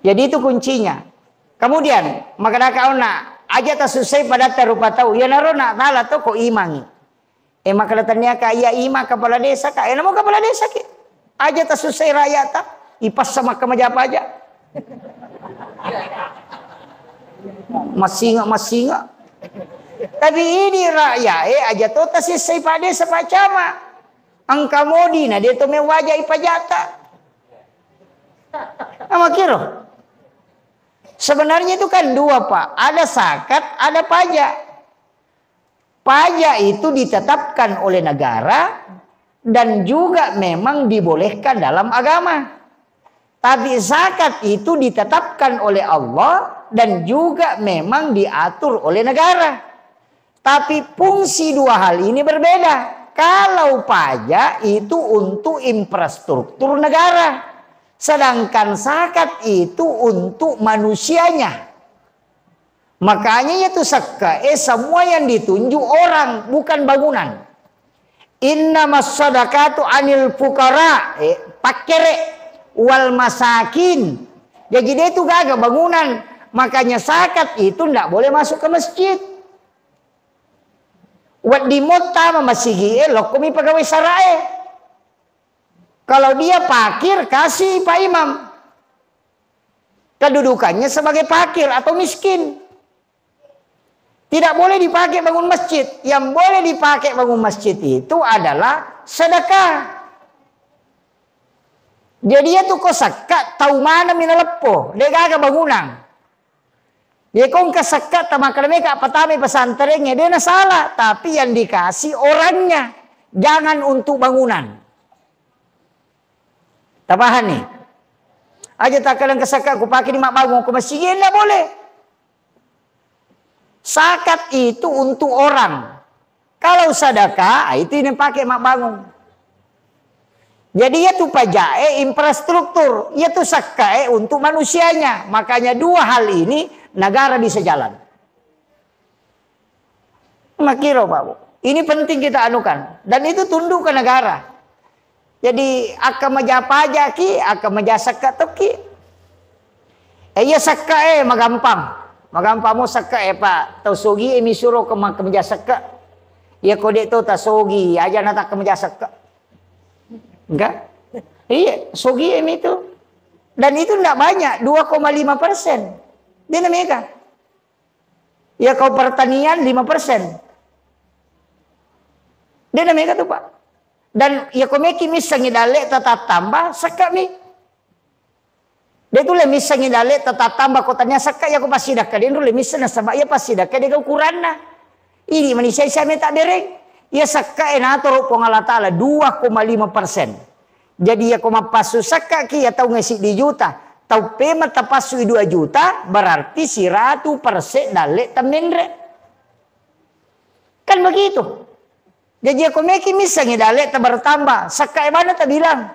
Jadi itu kuncinya. Kemudian maka kau nak aja tak susah pada terupa tahu ya naro nak tala to ko imangi. Maka datangnya kaya ima kepala desa ka. Namo kepala desa ki. Aja tak susah rakyat tak ipas sama kemaja apa aja. Masinga. Tapi ini rakyat aja tuh tas selesai pada sepacama. Angka modi na dia tu mewajah ipajata. Ama kira. Sebenarnya itu kan 2 Pak. Ada zakat, ada pajak. pajak itu ditetapkan oleh negara dan juga memang dibolehkan dalam agama. Tapi zakat itu ditetapkan oleh Allah dan juga memang diatur oleh negara. Tapi fungsi dua hal ini berbeda. Kalau pajak itu untuk infrastruktur negara, sedangkan zakat itu untuk manusianya. Makanya itu zakat semua yang ditunjuk orang, bukan bangunan. Innamas shadaqatu anil fuqara pakere wal masakin. Jadi dia itu gagah bangunan. Makanya zakat itu tidak boleh masuk ke masjid. Wat dimota memasihi lokomi pegawai sarae. Kalau dia pakir kasih Pak Imam. Kedudukannya sebagai pakir atau miskin. Tidak boleh dipakai bangun masjid. Yang boleh dipakai bangun masjid itu adalah sedekah. Jadi dia tuh kok zakat tahu mana mina lepo. Dia gagah bangunan. Dia kong kesekat tamakal mereka patami pesantrennya. Dia salah. Tapi yang dikasih orangnya. Jangan untuk bangunan. Tapahan nih. Aja tak kadang kesekat aku pakai di mak bangun ke masjid. Tidak boleh. Zakat itu untuk orang. Kalau sedekah itu yang pakai mak bangun. Jadi itu pajak infrastruktur, itu zakat untuk manusianya. Makanya dua hal ini negara bisa jalan. Makiro Pak Bu. Ini penting kita anukan dan itu tunduk ke negara. Jadi akan meja pajak ki, akan meja zakat tu ki. Ya zakat magampang. Magampang mo zakat Pak. Tau sogi mi suruh ke meja zakat. Ya kode tu tak sogi, aja nak ke meja zakat. Enggak? Iya, sogi itu. Dan itu enggak banyak, 2,5%. Dia namanya. Ya kau pertanian 5%. Dia namanya tuh Pak. Dan ya kau meki misalnya dalek tetap tambah sekat mi. Dia tu le misalnya dalek tetap tambah kotanya sekat ya kau pasti dah kadin le misalnya sebab ya pasti dah kadin kau kurana. Ini manusia saya tak bereng. Ya zakat nator Allah Ta'ala 2,5%. Jadi ya koma pasu zakat ki ya tahu ngisi di juta. Tahu pema tapasu 2 juta berarti 100% dalek tamendre. Kan begitu. Jadi ya komeki misalnya dalek tak bertambah. Zakat mana tak bilang.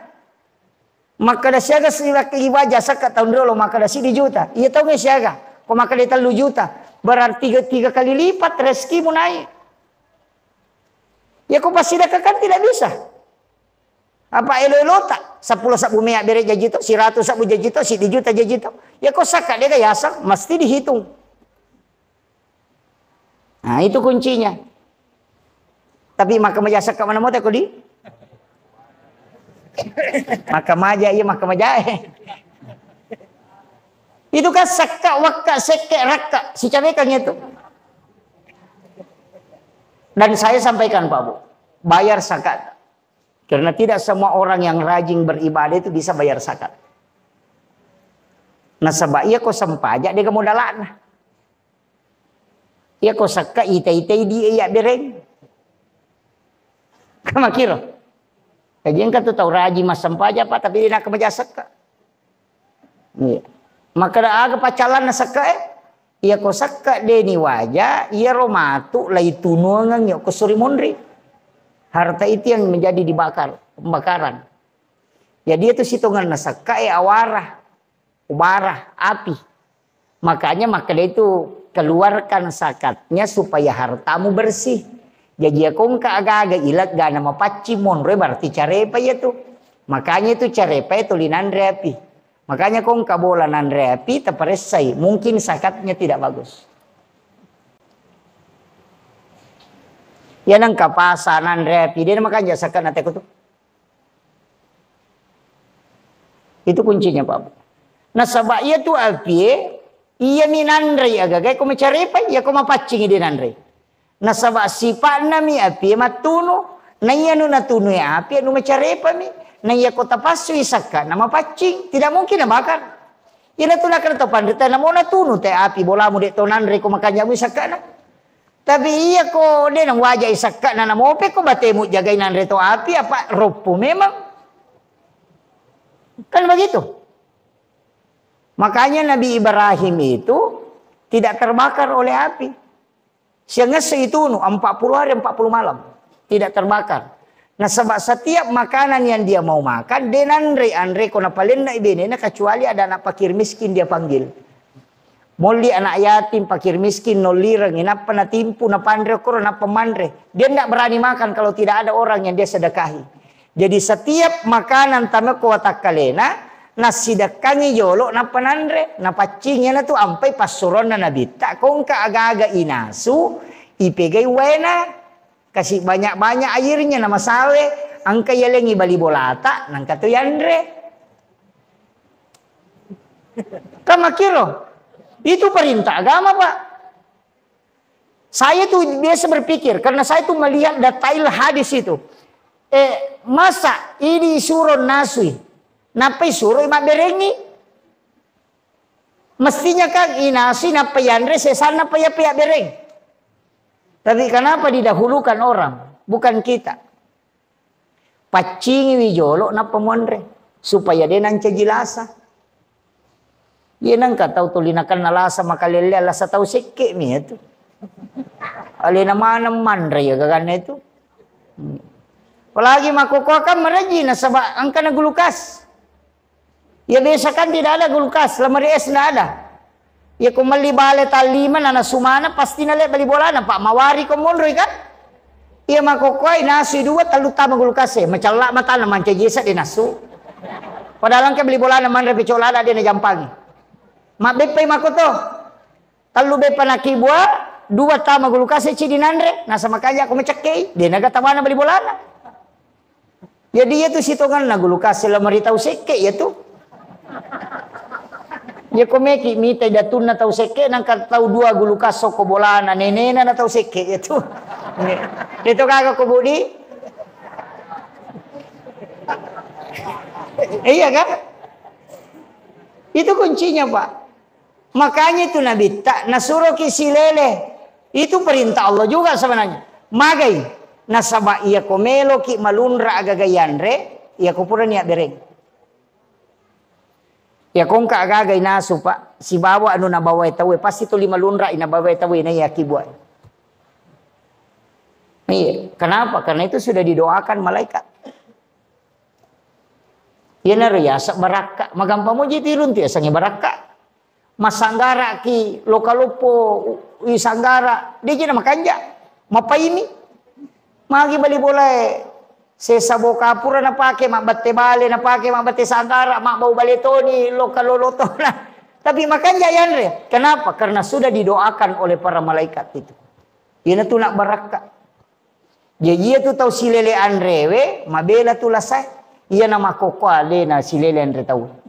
Maka dah siaga silaki wajah zakat tahun dulu maka dah 1 juta. Iya tahu nggak siaga. Kau maka dia 3 juta. Berarti 3 kali lipat rezekimu naik. Ya kau pasti dah kan tidak bisa. Apa elo-elo tak? 10 sabu meyak bere jajito, 100 sabu jajito, 1 juta jajito. Ya kau zakat dia gaya sak, mesti dihitung. Nah itu kuncinya. Tapi maka maja zakat mana mau tak kau di? Maka maja iya maka maja. Itu kan zakat wakak sekek rakak si cabekan itu. Dan saya sampaikan Pak Bu, bayar zakat. Karena tidak semua orang yang rajin beribadah itu bisa bayar zakat. Nah sebab ia kau sempajak dia kemodalan. Ia kau zakat ite-ite dia ia bereng. Kamu kira? Jadi engkau tu tahu rajin mas sempajak Pak tapi dia nak kemeja zakat. Maka dah agak pacalan zakat ia kau zakat dia ni wajah ia romatu lai tunuangan ia kau suri mondri. Harta itu yang menjadi dibakar, pembakaran. Jadi itu hitungan zakat awarah, ubarah, api. Makanya maka dia itu keluarkan zakatnya supaya hartamu bersih. Jadi aku agak-agak ilat gak nama paci monre berarti carepa ya tuh. Makanya itu carepa itu linandre api. Makanya kau kabola nandre api terperesai. Mungkin zakatnya tidak bagus. Ya nang kapasanan repi dia makanya zakat nanti aku tuh. Itu kuncinya Pak. Nah sebab ia tuh api ia minandre agak kayak kau mencari apa ya kau mapacing dia nandre. Nah sebab sifat nami api matunu nah ia nu natunu ya api nu mencari apa mi nah ia kau tapasu zakat nama pacing tidak mungkin bakar. Ia tu nak kena topan kita nama natunu teh api bolamu dek to nandre kau makanya mu zakat. Tapi iya ko dia nang wajah isakka na namope ko batemu jagain reto api apa ropo memang. Kan begitu. Makanya Nabi Ibrahim itu tidak terbakar oleh api. Sehingga itu 40 hari 40 malam tidak terbakar. Nah sebab setiap makanan yang dia mau makan, denandre ko na palenda ibene kecuali ada anak fakir miskin dia panggil. Moli anak yatim, fakir miskin, nolirang, inapa na timpu, na pandre, kuro, na pemandre. Dia tidak berani makan kalau tidak ada orang yang dia sedekahi. Jadi setiap makanan tamu kuatak kalena, na sidakangi yolo, na panandre, na pacingnya na tu ampai pasuron na nabita. Kung ka aga-aga inasu, ipegay wena, kasih banyak-banyak airnya na masawe, ang kayalengi balibolata, nang katuyandre. Kamakiro. Itu perintah agama, Pak. Saya tuh biasa berpikir, karena saya tuh melihat detail hadis itu. Masa ini suruh nasui, napai suruh imak berengi? Mestinya kan inasi napai andre sesana paya paya bereng. Tapi kenapa didahulukan orang, bukan kita? Pacingi wijolo napa mondre, supaya dia nanca jilasa. Dia nang katau tulinakan nalasa makalele alasa tau sekke mi itu. Alina mana mandra ya gagana itu. Apalagi makoko kan meraji na sabak angka na gulukas. Ya biasa kan tidak ada gulukas, lamari es na ada. Ya kumali bale talima na nasumana pasti nale bali bola na pak mawari ko mondroy kan. Iya makoko ay nasi dua talu tama gulukas macalak mata na mancajisa di nasu. Padahal angka beli bola na mandra picolada dia na jampangi. Mak bepay makoto. Talu bepa na kibwa, dua tama gulukase cidi nandre, nasa makanya ako macakay, dia nagatawa na bali bola na. Jadi itu sitongan na gulukase lamari tau seke ya tu. Ya komeki mitay datun na tau seke nang katau dua gulukaso ko bola na nenena na tau seke ya tu. Itu kagak ko budi. Iya kan? Itu kuncinya, Pak. Makanya itu Nabi tak nasuruh kisilele. Itu perintah Allah juga sebenarnya. Magai nasaba iya komelo ki malunra agagayanre, iya kupura niya bereng. Ya kung ka agagay nasu Pak, si bawa anu nabaway tawe pasti tu lima lunra inabaway tawe na iya kibuan. Iya, kenapa? Karena itu sudah didoakan malaikat. Iya naro ya sak baraka, magampamo jitirun tu ya sangi baraka. Masanggara ki lokalupo isanggara dia jina makanja mapaini magi bali boleh sesabo kapura na pake mak batte bale na pake mak batte sanggara mak bau bale toni lokaloloto na tapi makanja yanre kenapa karena sudah didoakan oleh para malaikat itu ina tu nak baraka dia tu tau silele andrewe mabela tu lasai iya nama koko ale na silele andre tau.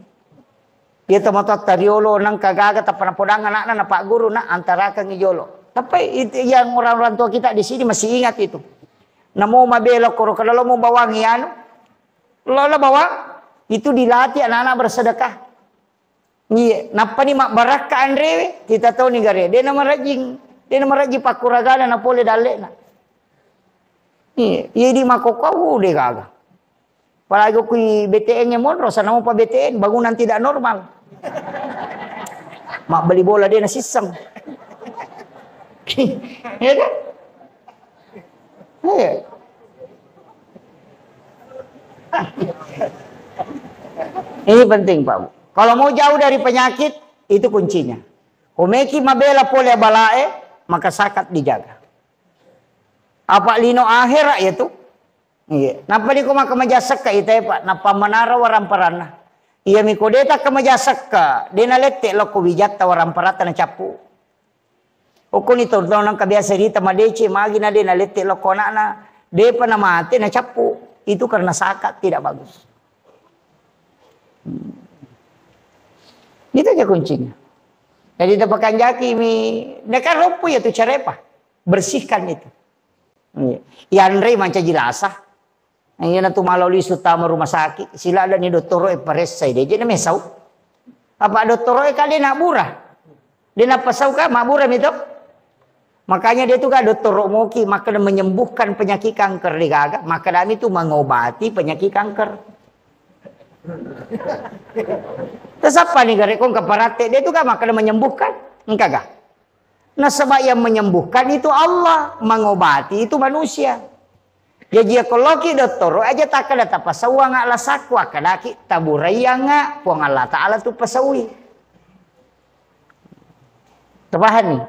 Dia tomatot tariolo nang kagaga tapanapodangan anak na Pak Guru na antara kang ijolo. Tapi yang orang-orang tua kita di sini masih ingat itu. Namo mabelo koro kalau mau bawang iano. Lola bawang itu dilatih anak-anak bersedekah. Iya, napa ni mak baraka andrewe kita tahu ni gare. Dia nama rajing pakuragana na pole dalena. Iya, di makoko de gaga. Palagi kui BTN nya monro sana mau pa BTN bangunan tidak normal. Mak beli bola dia nasi sisang. Ya kan? Ya. Ini penting Pak Bu. Kalau mau jauh dari penyakit itu kuncinya. Komeki mabela pole balae maka sakat dijaga. Apa lino akhirat ya tu? Iya. Napa di kuma kemajasak ka ite Pak? Napa manara waramparana? Iya mikodeta kemajasak ka. Dina lete lo ko wijat waramparata na capu. Ukun ito nang kabiasa dita madece magi na dina lete lo ko na de pa na mate na capu. Itu karena sakat tidak bagus. Itu aja kuncinya. Jadi dapakan jaki mi dekat ropu ya tu carepa. Bersihkan itu. Yanre manca jelasah. Ayan na tumalawli sutama rumah sakit. Sila ada ni doktoro paresay. Dia na mesaw. Apa doktoro kali na murah. Dia na pasaw ka, mabura mito. Makanya dia tuh kan dokter Romoki, maka menyembuhkan penyakit kanker di gaga. Maka kami itu mengobati penyakit kanker. Terus apa nih garekong keparate? Dia tuh kan maka menyembuhkan. Enggak gak? Nah sebab yang menyembuhkan itu Allah, mengobati itu manusia. Ya jika kalau kita dokter aja tak ada tak pasawa ngak lah sakwa kadaki taburaya ngak puang Allah Taala tu pasawi. Tepahan nih.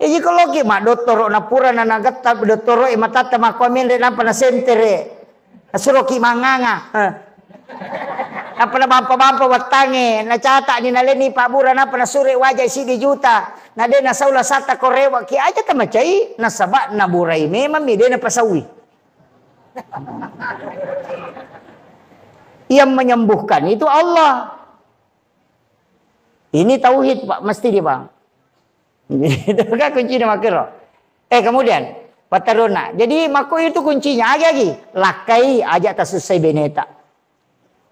Ya jika kalau kita mak dokter na pura na nagata dokter matata makomen de nampa na sentere. Asuroki manganga. Apa na bampa watange na cata ni naleni pabura na na sure wajah sidi juta. Na de na saula sata korewa ki aja ta macai na sabak na burai memang mi de na pasawi. Yang menyembuhkan itu Allah. Ini tauhid Pak, mesti dia Bang. Itu kan kuncinya makro. Kemudian pataruna. Jadi mako itu kuncinya lagi. Lakai aja tak selesai beneta.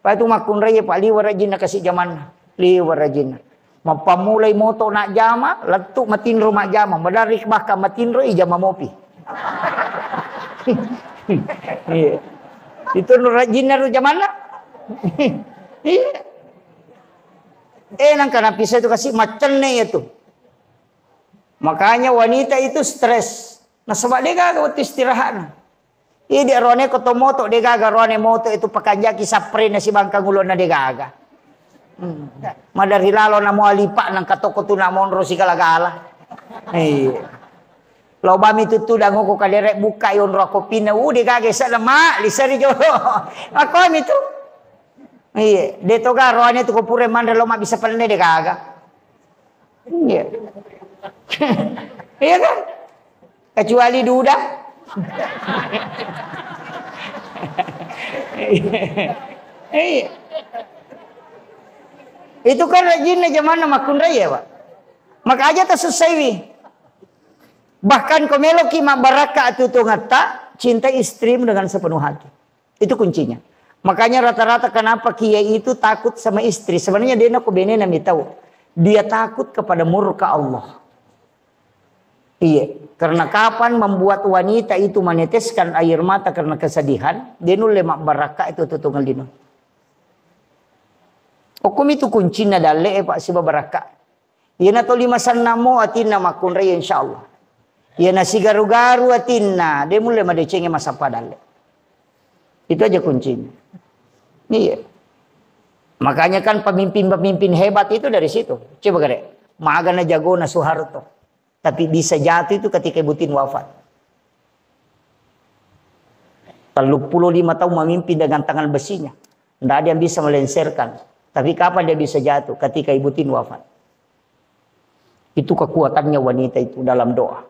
Pak itu makun raya Pak liwar rajin kasih zaman. Liwar rajin. Mapamulai moto nak jama, letuk matin rumah jama, madarik bahkan matin ro ijama mopi. Itu rajin ru zaman lah. Nang kana pisah itu kasih macamnya itu. Makanya wanita itu stres. Nah sebab dia gak istirahat. Dia rone kotomoto dia gaga rone moto itu pakanjaki sapre na si bangkang ulon na dia gaga. Madari lalo na mo alipa nang katoko tu na monro si galagala. Lo bami tutu dango ko kaderek buka yon roko pina dia gaga sa lama lisari jo. Ako mi tu. Dia to ga rone tu ko pure mandre lo ma bisa palne dia gaga. Iya. Iya kan? Kecuali duda. Iya. Itu kan rajinnya zaman makun raya Pak. Maka aja tak selesai. Bahkan komeloki mak baraka itu ngata cinta istri dengan sepenuh hati. Itu kuncinya. Makanya rata-rata kenapa kiai itu takut sama istri. Sebenarnya dia nak bene nami tahu. Dia takut kepada murka Allah. Iya. Karena kapan membuat wanita itu meneteskan air mata karena kesedihan. Dia nulle mak baraka itu tutungal dino. Hukum itu kuncinya dalle Pak si baraka. Ia na to lima sanamo atinna makun raya insyaallah. Ia na si garu-garu atinna. Dia mulai madecenge masa padalle. Itu aja kuncinya. Iya. Makanya kan pemimpin-pemimpin hebat itu dari situ. Coba kare. Magana jago na Soeharto. Tapi bisa jatuh itu ketika Ibu Tin wafat. 35 tahun memimpin dengan tangan besinya. Tidak ada yang bisa melenserkan. Tapi kapan dia bisa jatuh? Ketika Ibu Tin wafat. Itu kekuatannya wanita itu dalam doa.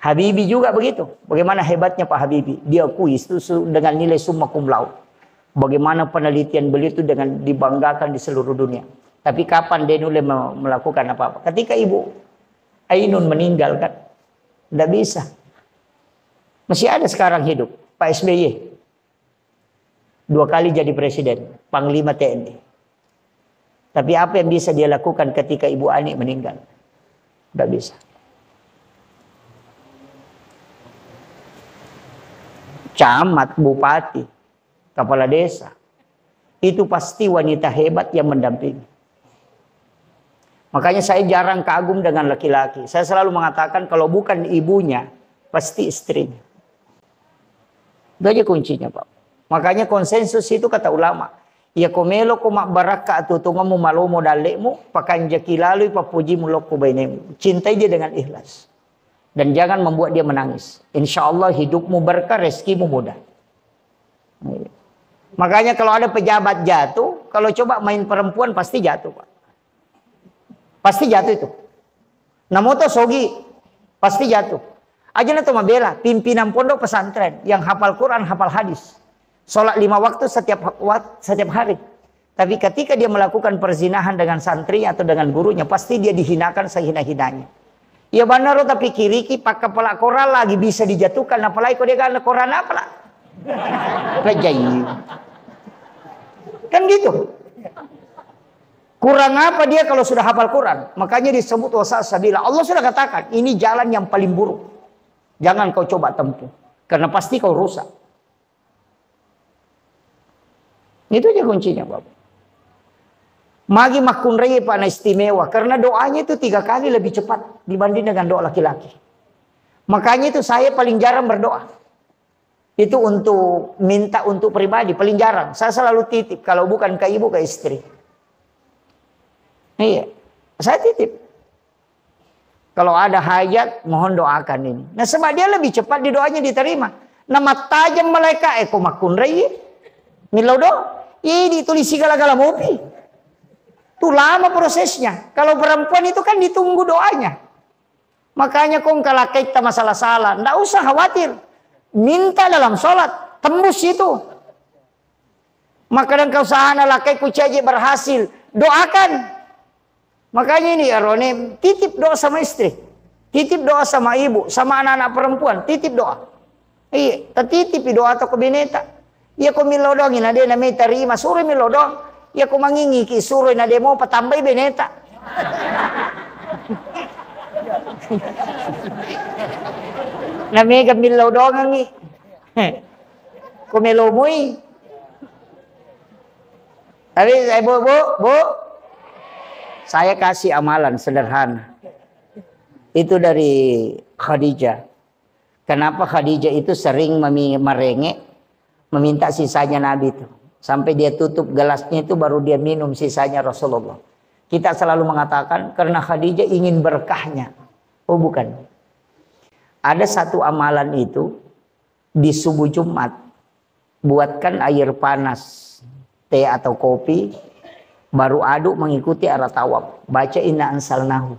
Habibie juga begitu. Bagaimana hebatnya Pak Habibie. Dia akui itu dengan nilai summa cum laude. Bagaimana penelitian beliau itu dengan dibanggakan di seluruh dunia. Tapi kapan dia mulai melakukan apa-apa? Ketika Ibu Ainun meninggal kan. Tidak bisa. Masih ada sekarang hidup. Pak SBY. 2 kali jadi presiden. Panglima TNI. Tapi apa yang bisa dia lakukan ketika Ibu Ani meninggal? Tidak bisa. Camat, bupati, kepala desa. Itu pasti wanita hebat yang mendampingi. Makanya saya jarang kagum dengan laki-laki. Saya selalu mengatakan kalau bukan ibunya, pasti istrinya. Itu aja kuncinya Pak. Makanya konsensus itu kata ulama. Ya komelo ko mak baraka tutungamu malomo dalekmu, pakanjaki lalu papuji mulok ko bainemu. Cintai dia dengan ikhlas. Dan jangan membuat dia menangis. Insya Allah hidupmu berkah, rezekimu mudah. Makanya kalau ada pejabat jatuh, kalau coba main perempuan pasti jatuh Pak. Pasti jatuh itu. Namoto sogi pasti jatuh. Aja na to mabela pimpinan pondok pesantren yang hafal Quran, hafal hadis. Sholat 5 waktu setiap hari. Tapi ketika dia melakukan perzinahan dengan santri atau dengan gurunya, pasti dia dihinakan sehina-hinanya. Ya benar tapi kiriki pakai kepala koral lagi bisa dijatuhkan, apalagi kalau dia kan koran apalah. Kajayi. Kan gitu. Kurang apa dia kalau sudah hafal Quran? Makanya disebut wasasabila. Allah sudah katakan, ini jalan yang paling buruk. Jangan kau coba tempuh. Karena pasti kau rusak. Itu aja kuncinya, Bapak. Magi makun raya pana istimewa. Karena doanya itu 3 kali lebih cepat dibanding dengan doa laki-laki. Makanya itu saya paling jarang berdoa. Itu untuk minta untuk pribadi. Paling jarang. Saya selalu titip. Kalau bukan ke ibu, ke istri. Iya, saya titip. Kalau ada hajat, mohon doakan ini. Nah, sebab dia lebih cepat di doanya diterima. Nama tajam malaikat eko makun raya. Milau do, ini tulis segala-gala mopi. Itu lama prosesnya. Kalau perempuan itu kan ditunggu doanya. Makanya kong kalau kita masalah salah, ndak usah khawatir. Minta dalam sholat, tembus itu. Maka dan kau sahana lakai kucaji berhasil, doakan. Makanya ini Arone titip doa sama istri, titip doa sama ibu, sama anak-anak perempuan, titip doa. Iya, titip doa atau ke bineta. Iya ko milodong ina dia namai terima suruh milodong. Iya ko mangingi ki suruh ina dia mau patambay bineta. Namai ka milodong ngi. Ko melomui. Tapi saya bu. Saya kasih amalan sederhana. Itu dari Khadijah. Kenapa Khadijah itu sering merengek, meminta sisanya Nabi itu. Sampai dia tutup gelasnya itu baru dia minum sisanya Rasulullah. Kita selalu mengatakan karena Khadijah ingin berkahnya. Oh bukan. Ada satu amalan itu di subuh Jumat. Buatkan air panas, teh atau kopi. Baru aduk mengikuti arah tawaf. Baca inna ansalnahu.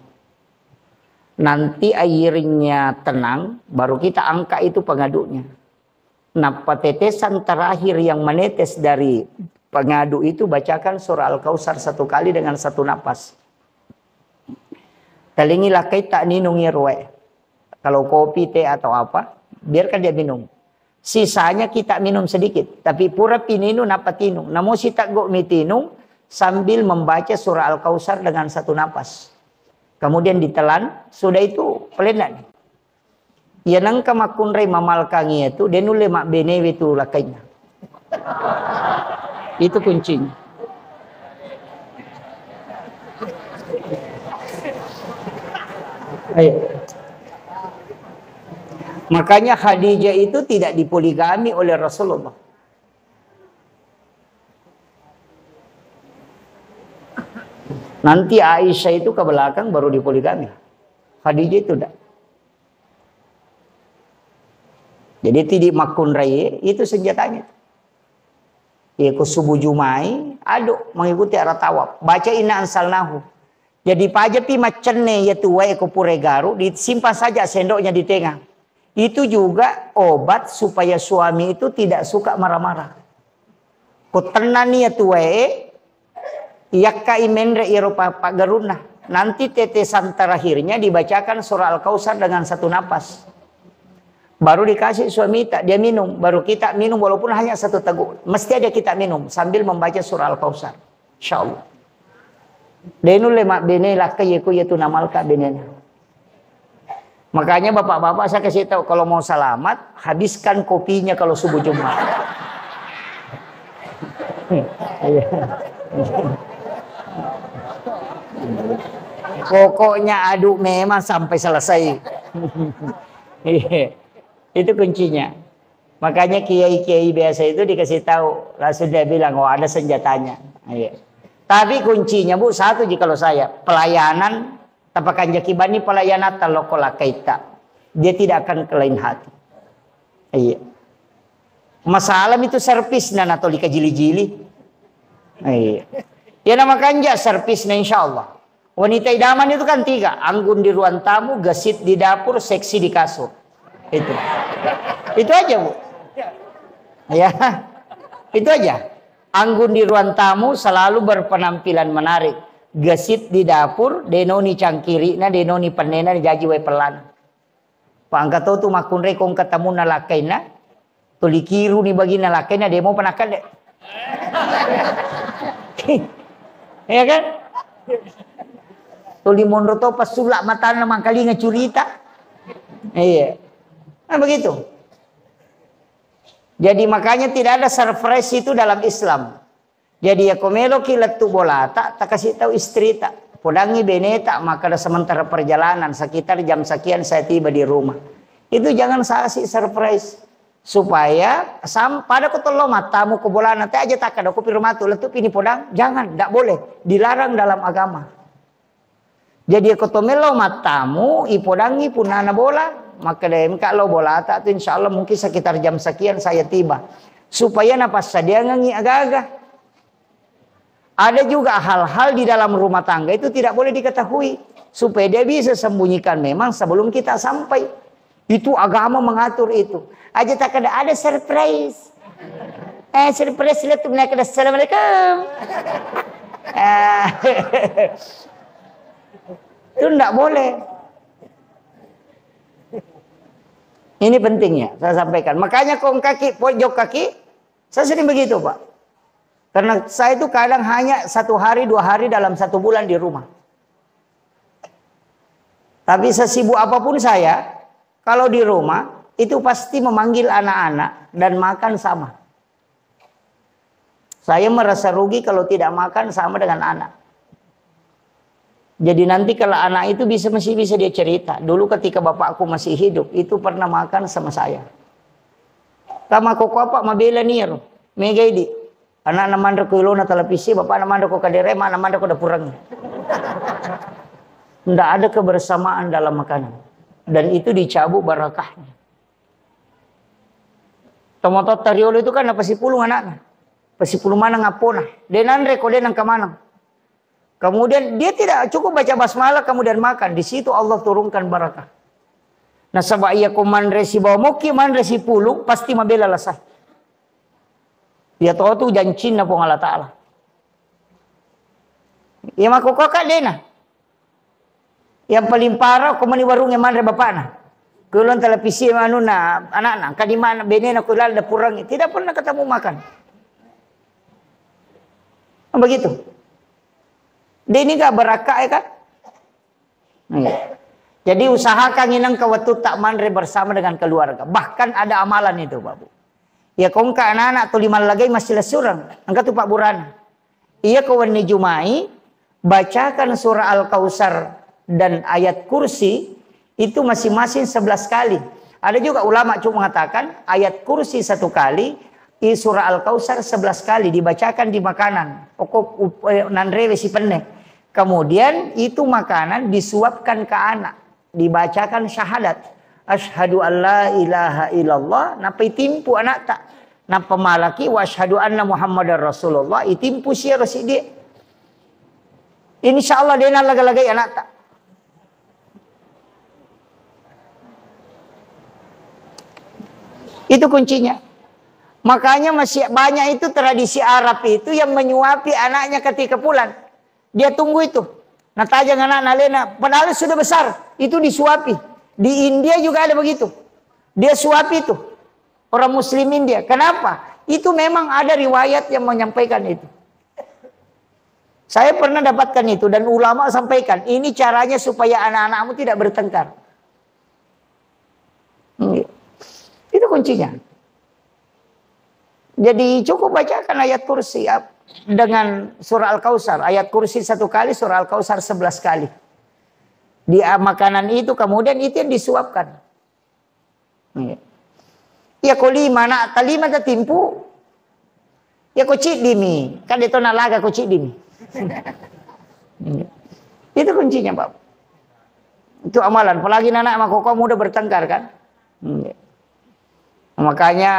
Nanti airnya tenang. Baru kita angka itu pengaduknya. Nah tetesan terakhir yang menetes dari pengadu itu. Bacakan surah Al-Kausar 1 kali dengan 1 napas. Telingilah kita ninungi ruwe. Kalau kopi, teh atau apa. Biarkan dia minum. Sisanya kita minum sedikit. Tapi pura pininu napa tinung. Namun si tak go mitinung. Sambil membaca surah Al-Kausar dengan 1 napas. Kemudian ditelan. Sudah itu pelenan. Ya nangka makunrai mamalkangi itu. Denule mak benewe itu lakainya. Itu kuncinya. Ayo. Makanya Khadijah itu tidak dipoligami oleh Rasulullah. Nanti Aisyah itu ke belakang baru dipoligami. Khadijah itu tidak. Jadi tidak makun raya itu senjatanya. Ya ke subuh Jumai, aduk mengikuti arah tawaf. Baca inna ansalnahu. Jadi pajapi macene ya tuwa eko puregaru disimpan saja sendoknya di tengah. Itu juga obat supaya suami itu tidak suka marah-marah. Ko tenani ya tuwa yakka imendre Eropa Pak Garuna. Nanti tetesan terakhirnya dibacakan surah Al-Kausar dengan 1 napas. Baru dikasih suami tak dia minum. Baru kita minum walaupun hanya 1 teguk. Mesti ada kita minum sambil membaca surah Al-Kausar. InsyaAllah. Denu lemak bene lakai yaku yaitu namalka benenya. Makanya bapak-bapak saya kasih tahu kalau mau selamat habiskan kopinya kalau subuh Jumat. Pokoknya aduk memang sampai selesai. Itu kuncinya. Makanya kiai-kiai biasa itu dikasih tahu, langsung dia bilang, oh ada senjatanya. Tapi kuncinya bu satu jikalau saya pelayanan tapakan jakibani pelayanan talokola kaita. Dia tidak akan kelain hati. Iya. Masalah itu servis dan atau dikajili-jili. Iya. Ya nama kanja servis na insya Allah. Wanita idaman itu kan 3. Anggun di ruang tamu, gesit di dapur, seksi di kasur. Itu aja bu. Ya. Itu aja. Anggun di ruang tamu selalu berpenampilan menarik. Gesit di dapur, denoni cangkiri, na denoni penena jaji we pelan. Pangkat tu makun rekong ketemu na lakai na, tulikiru ni bagi na lakai na demo penakan dek. Ya kan? Tuli mondro to pas sulak mata na mangkali ngecurita. Iya. Nah begitu. Jadi makanya tidak ada surprise itu dalam Islam. Jadi ya komelo kilat tu bola tak kasih tahu istri tak. Podangi beneta maka ada sementara perjalanan sekitar jam sekian saya tiba di rumah. Itu jangan kasih surprise. Supaya pada kotolo matamu ke bola nanti aja tak ada kopi rumah tu letup ini podang. Jangan, tidak boleh. Dilarang dalam agama. Jadi kotomelo matamu ipodangi punana bola. Maka dem kalau bola tak tu insya Allah mungkin sekitar jam sekian saya tiba. Supaya napas sadia ngangi agak-agak. Ada juga hal-hal di dalam rumah tangga itu tidak boleh diketahui. Supaya dia bisa sembunyikan memang sebelum kita sampai. Itu agama mengatur itu. Aja tak ada surprise. Surprise lihat tu mereka ada assalamualaikum. Itu tidak boleh. Ini pentingnya saya sampaikan. Makanya kaki, pojok kaki, saya sering begitu Pak. Karena saya itu kadang hanya 1 hari 2 hari dalam 1 bulan di rumah. Tapi sesibuk apapun saya, kalau di rumah itu pasti memanggil anak-anak dan makan sama. Saya merasa rugi kalau tidak makan sama dengan anak. Jadi nanti kalau anak itu masih bisa dia cerita. Dulu ketika bapakku masih hidup, itu pernah makan sama saya. Kama koko apa mabela niro. Mega idi. Anak mandra ko ilona televisi, bapak mandra ko kadere, mana mandra ko dapurang. Tidak ada kebersamaan dalam makanan. Dan itu dicabut barakahnya. Tomoto tariolo itu kan apa si pulung anaknya. Pasi pulung mana ngapona. Denandre ko denang kamana. Kemudian dia tidak cukup baca basmalah kemudian makan. Di situ Allah turunkan barakah. Nah sebab ia ko mandre si bawa moki mandre si pulung pasti mabela lasah. Dia tahu tu janjin na pong Allah Ta'ala. Ia makukaka din na. Yang paling parah kumani warung yang mandre bapak na. Kulon televisi anu na anak-anak. Kadimana bene na kulal na purang. Tidak pernah ketemu makan. Begitu. Dia ini gak berakah ya kan? Jadi usahakan inang kawatu tak mandre bersama dengan keluarga. Bahkan ada amalan itu Bapak. Ya kong ka anak-anak tu 5 lagay masih lesurang. Angkat tu Pak Buran. Ia kawan ni Jumai bacakan surah Al-Kausar dan ayat kursi itu masing-masing 11 kali. Ada juga ulama cuma mengatakan ayat kursi 1 kali, surah Al-Kausar 11 kali dibacakan di makanan. Pokok nandrewe si pendek. Kemudian itu makanan disuapkan ke anak, dibacakan syahadat. Asyhadu an la ilaha illallah, napa itimpu anak tak. Napa malaki wa asyhadu anna Muhammadar Rasulullah, itimpu siya si dia. Insyaallah dia nak laga-lagai anak tak. Itu kuncinya. Makanya masih banyak itu tradisi Arab itu yang menyuapi anaknya ketika pulang. Dia tunggu itu. Nah tajang anak nalena, padahal sudah besar, itu disuapi. Di India juga ada begitu. Dia suapi itu. Orang muslim India. Kenapa? Itu memang ada riwayat yang menyampaikan itu. Saya pernah dapatkan itu. Dan ulama sampaikan. Ini caranya supaya anak-anakmu tidak bertengkar. Itu kuncinya. Jadi cukup bacakan ayat kursi. Dengan surah Al-Kausar. Ayat kursi 1 kali. Surah Al-Kausar 11 kali. Di makanan itu kemudian itu yang disuapkan. Ya koli mana talima tatimpu. Ya kocik dimi. Kan itu nalaga kocik dimi. Itu kuncinya Pak. Itu amalan. Apalagi anak sama koko muda bertengkar kan. Makanya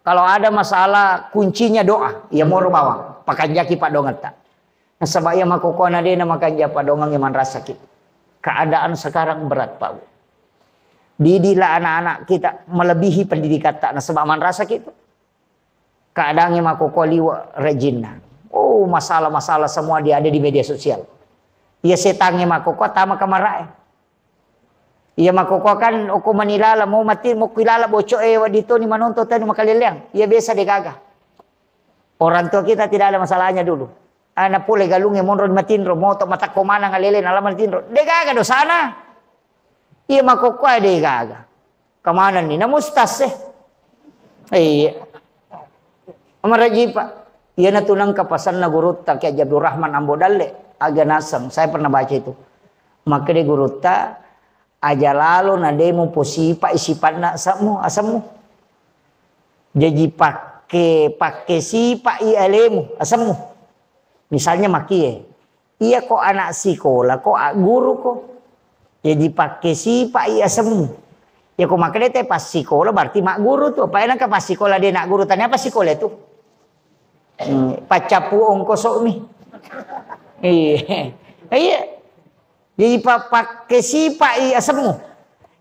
kalau ada masalah kuncinya doa. Ya mau bawa. Pakan jaki Pak dongat tak. Nah sebab ya makoko nadena makan japa dongang yang rasa kita. Keadaan sekarang berat Pak. Didilah anak-anak kita melebihi pendidikan tak. Nah sebab man rasa kita. Keadaannya makokoli rejina. Oh masalah-masalah semua dia ada di media sosial. Ia setangnya makoko tama kamarae. Ia makoko kan aku manilala mau mati mau kilala bocok wadito ni manonto tadi makaliliang. Ia biasa digagah. Orang tua kita tidak ada masalahnya dulu. Ana pule galunge monron matinro moto mata komana ngalele nalaman tinro. De gaga do sana. Iya makokwa de gaga. Kamana ni namustas Iya. Amaraji Pak. Iya na tunang kapasan na gurutta kay Abdul Rahman Ambodalle. Aga nasang. Saya pernah baca itu. Maka de gurutta aja lalu na demo posipa isipan na asamu. Jadi pakai sipa i alemu asamu. Misalnya makie, iya kok anak sekolah, kok guru kok, jadi pakai si pak iya semu. Ya kok makanya teh pas sekolah berarti mak guru tuh. Apa enak pas sekolah dia nak guru tanya apa sekolah itu? Pacapu ongkosok nih. Iya. Jadi pakai si pak iya semu.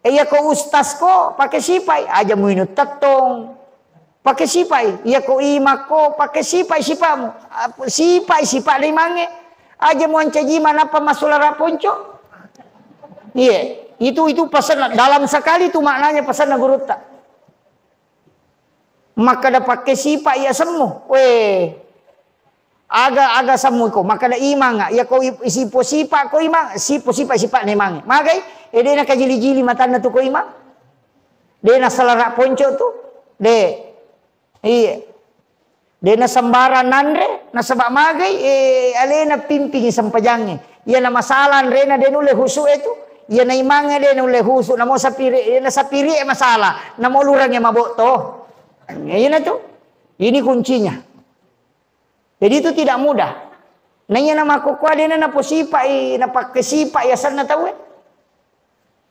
Iya kok ustaz kok pakai si pak aja muinut tetong. Pakai sipai, iya ko ima ko pakai sipai sipamu, sipai limange, aja mau ancaji mana apa masulara ponco, iya itu pesan dalam sekali itu maknanya pesan gurutta. Maka ada pakai sipai ya semu, aga semu ko, maka ada imang ya ko sipo sipa ko imang, sipo sipai limange, magai, dia nak jili matanya tu ko imang, dia nak salara ponco tu, de. Iya. Dia na sambaran nandre, na sabak magay, alena pimping sampajangnya. Iya na masalah re na denule husu itu. Iya na imangnya denule husu, na mo sapiri, na sapiri masalah, na mo lurangnya maboto. Iya na tuh. Ini kuncinya. Jadi itu tidak mudah. Nanya nama kokwa dia na posipa, na pakai sipa ya sana tahu.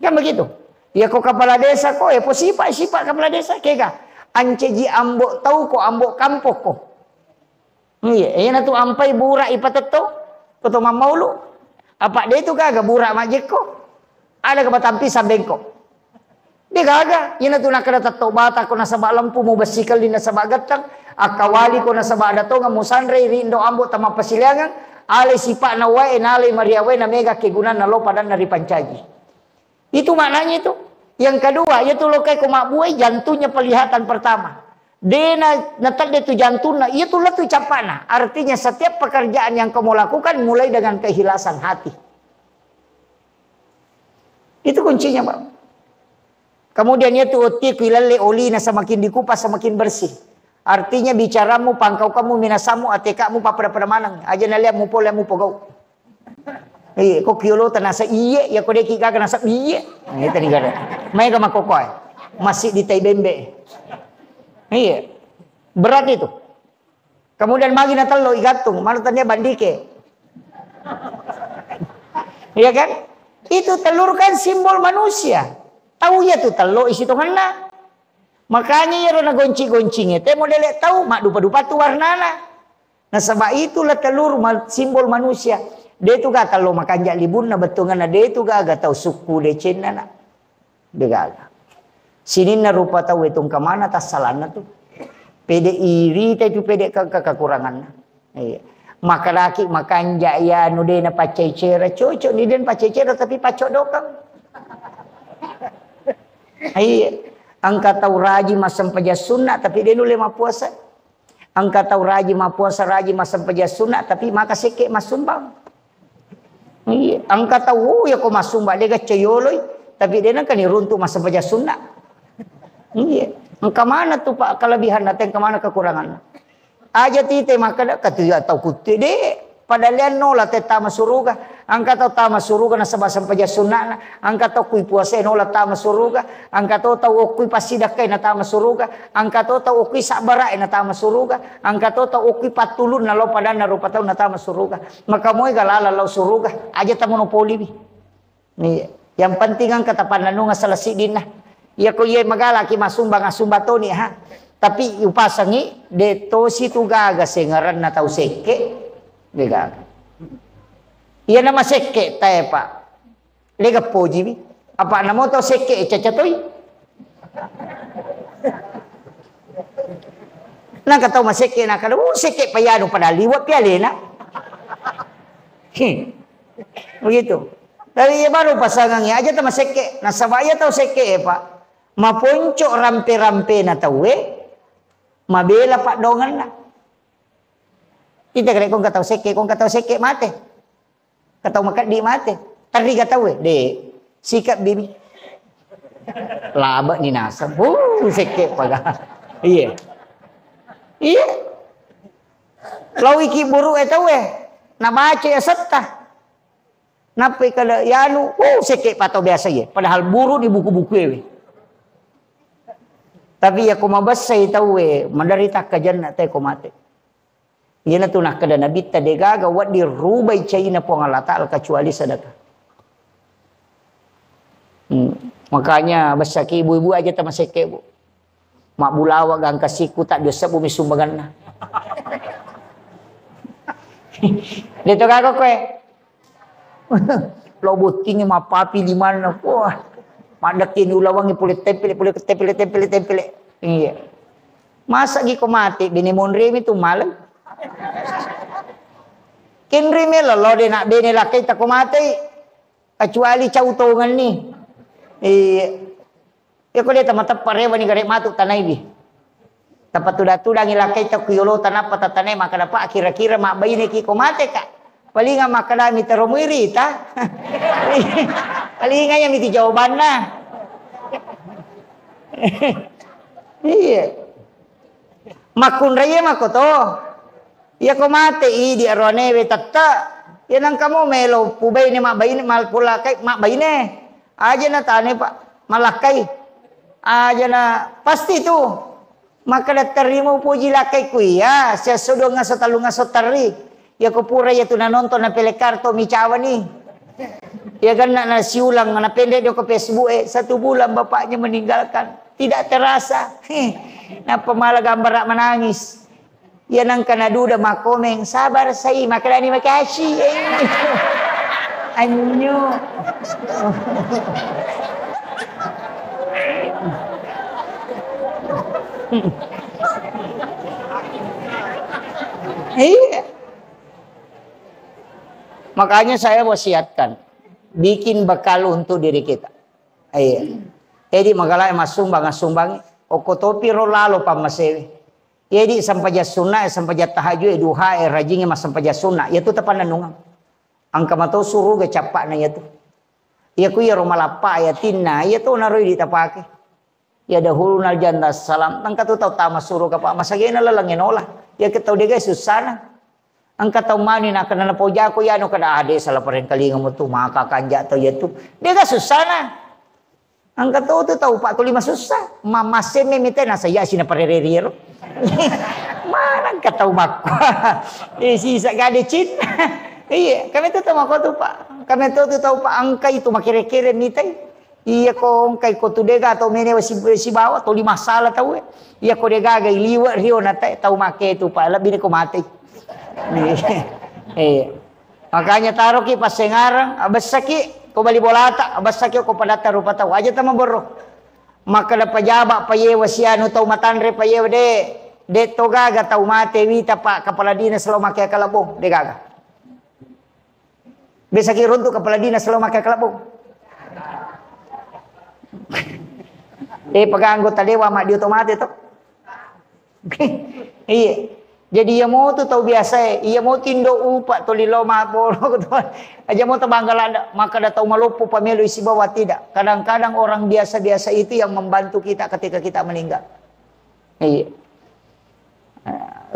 Kan begitu. Ya kok kepala desa kok ya posipa kepala desa kega. Anceji ambok tahu kok ambok kampok kok. Iya, na tu ampai burak ipateto, koto mamaulu. Apa dia itu kagak burak majek kok. Ada kebatampi sambengkok. Dia kagak. Iya na tu nak ada tato bata ko nasaba lampu mau besikal di nasaba gatang. Akawali ko nasaba ada tonga musandre rindo ambok tama pasiliangan. Ale sipa na wae na ale maria wae na mega kegunan na lo padan dari pancaji. Itu maknanya itu. Yang kedua, yaitu lokai komak buai jantungnya pelihatan pertama. Dia natal dia tu jantungnya, itu lah tu capana. Artinya setiap pekerjaan yang kamu lakukan mulai dengan keikhlasan hati. Itu kuncinya, Pak. Kemudian itu otik ilale olina semakin dikupas semakin bersih. Artinya bicaramu, pangkau kamu, minasamu, atekamu, pada manang. Aja nalia mu pola mu pogau. Iya, kok kiolo tanasa iye, ya kok deki kagak nasa iye. Nah, itu nih gada. Mereka makokoy, masih di Taibembe. Iya, berat itu. Kemudian magi natal lo igatung, manutannya bandike. Iya kan? Itu telur kan simbol manusia. Tahu ya tuh telur isi tuhana. Makanya ya rona gonci-goncingnya. Teh modelnya tahu mak dupa-dupa tuh warnana. Nah sebab itulah telur simbol manusia. Dia tu gak kalau makan jak libur na betungan na dia tu gak tahu suku decen na. Dia gak. Sini na rupa tahu itu ke mana tas salana tu. Pede iri tu pede kekurangan. Iya. Maka laki makan jak ya nu dia na pacai cera cocok ni dia pacai cera tapi pacok dokang. Iya. Angka tahu raji masam pajas sunat tapi dia nu lema puasa. Angka tahu raji ma puasa raji masam pajas sunat tapi maka sekek masumbang. Iya, angka tahu ya kok masuk mbak dia ceyoloi, tapi dia nak ni runtuh masa baca sunnah. Iya, angka mana tu pak kelebihan datang ke mana kekurangan? Aja tite maka dak kata tahu kuti deh. Padahal nola teta masuruga. Angka tahu ta masuruga na sabah sampaja sunnah. Angka tahu kui puasa nola ta masuruga. Angka tahu kui pasidak kay na ta masuruga. Angka tahu kui sabara na ta masuruga. Angka tahu kui patulun na lo padan na rupa tahu na ta masuruga. Maka moy galala law suruga. Aja ta monopoli bi. Nih, yang penting ang katapan nanu nga salasidin na. Ya ko ye magala ki masumba nga sumbato ni ha. Tapi upasangi deto situ gaga sengaran na tahu seke. Lega. Iya nama seke tae pak. Lega poji bi. Apa nama tau seke cacatoy? Nang kataw maseke na kada. Seke payano pada liwat pialena. Begitu. Dari baru pasangannya aja tama seke. Nasabaya tau seke pak. Maponco rampe-rampe na tawe. Mabela pak dongan na. Kita kena kong katau seke mate. Katau makat di mate. Tari katau de sikap bimi. Laba ni nasa. Seke paga. Iya. Iya. Lau iki buru tahu nabaca ya setta. Napai kada yanu, seke patau biasa ye. Padahal buru di buku-buku ye. Tapi ya kumabas saya tahu menderita kajan te komate. Yana tu nak kada nabi tadegaga wat dirubai caina pong Allah Ta'ala kecuali sedekah. Makanya basaki ibu-ibu aja ta maseke bu. Mak bulawa gang kasiku tak dosa bumi sumbangan. Dito kako kowe. Lo buting mapapi di mana? Wah. Madakin ulawangi pulit tempel. Iya. Masa gi ko mati binimon remi tu malam. Kinri mela lo de nak bene lakai ta ko mati. Kecuali cautongan ni. Ya ko de tamatap parewa ni garek matu tanai bi. Tapat tuda ngilakai ta kuyolo tanapa tatanai maka dapat kira-kira mak bayi ni ki ko mati ka. Palingan makadami teromiri ta. Palingan yang itu jawaban na. Iya. Makun raya makoto. Ya ko mate i di arone we tatta. Ya nang kamu melo pubay ni mak bayi mal pula kay mak bayi ne. Aja na tane pak malakai. Aja na pasti tu. Maka terima puji lakai ku ya. Sia sudo ngaso talu ngaso tari. Ya ko pura ya tu na nonton na pelekarto mi cawa ni. Ya kan na siulang na pendek dia ke Facebook 1 bulan bapaknya meninggalkan. Tidak terasa. Na pemala gambar menangis. Ya nang kana duda makomeng sabar sai makalani makasih. Anyo. Iya. Makanya saya wasiatkan bikin bekal untuk diri kita. Iya. Jadi magala sumbang okotopi ro lalo pamasewe. Jadi sampaja sunnah sampaja tahajud duha rajinge mas sampaja sunnah. Ya tu tapan nanungang. Angka matau suruh ge capak na ya tu. Ya ku ya romalapa ya tinna ya tu naroi ditapake. Ya dahulu nal janda salam angka tu tau tama suruh ka pa masagena lalangin olah. Ya ketau de guys susana. Angka tau mani na kana po jako ya no kada ade salah pareng kali ngamu tu maka kanja tau ya tu. Dia ga susana. Angka tu tau 45 susah. Mama seme mitena saya sina parereriero. Mana kata umak. Sisa gade cin. Iya, kami tu tahu mako tu pak. Kami tu tahu pak angka itu makire-kire mitai. Iya ko angkai ko tu dega atau mene si bawa atau lima salah tahu. Iya ko dega gai liwa rio nate tahu make tu pak lebih ni ko mati. Iya. Makanya taruh ki pas sengarang abasaki ko bali bolata abasaki ko padata rupa tahu aja tama borro. Maka da pajaba paye wasiano tau matanre paye de togaga tau mate wita pak kepala dinas selalu make kalabong de gaga. Bisa ki runtuk kepala dinas selalu make kalabong. Pag anggota dewa mak di otomatis to. Iya. Jadi ia mau tu tahu biasa, ia mau tindo upak tu lilo mak bolo tu. Aja mau tebanggal maka dah tahu malupu pemilu isi bawah tidak. Kadang-kadang orang biasa-biasa itu yang membantu kita ketika kita meninggal. Iya.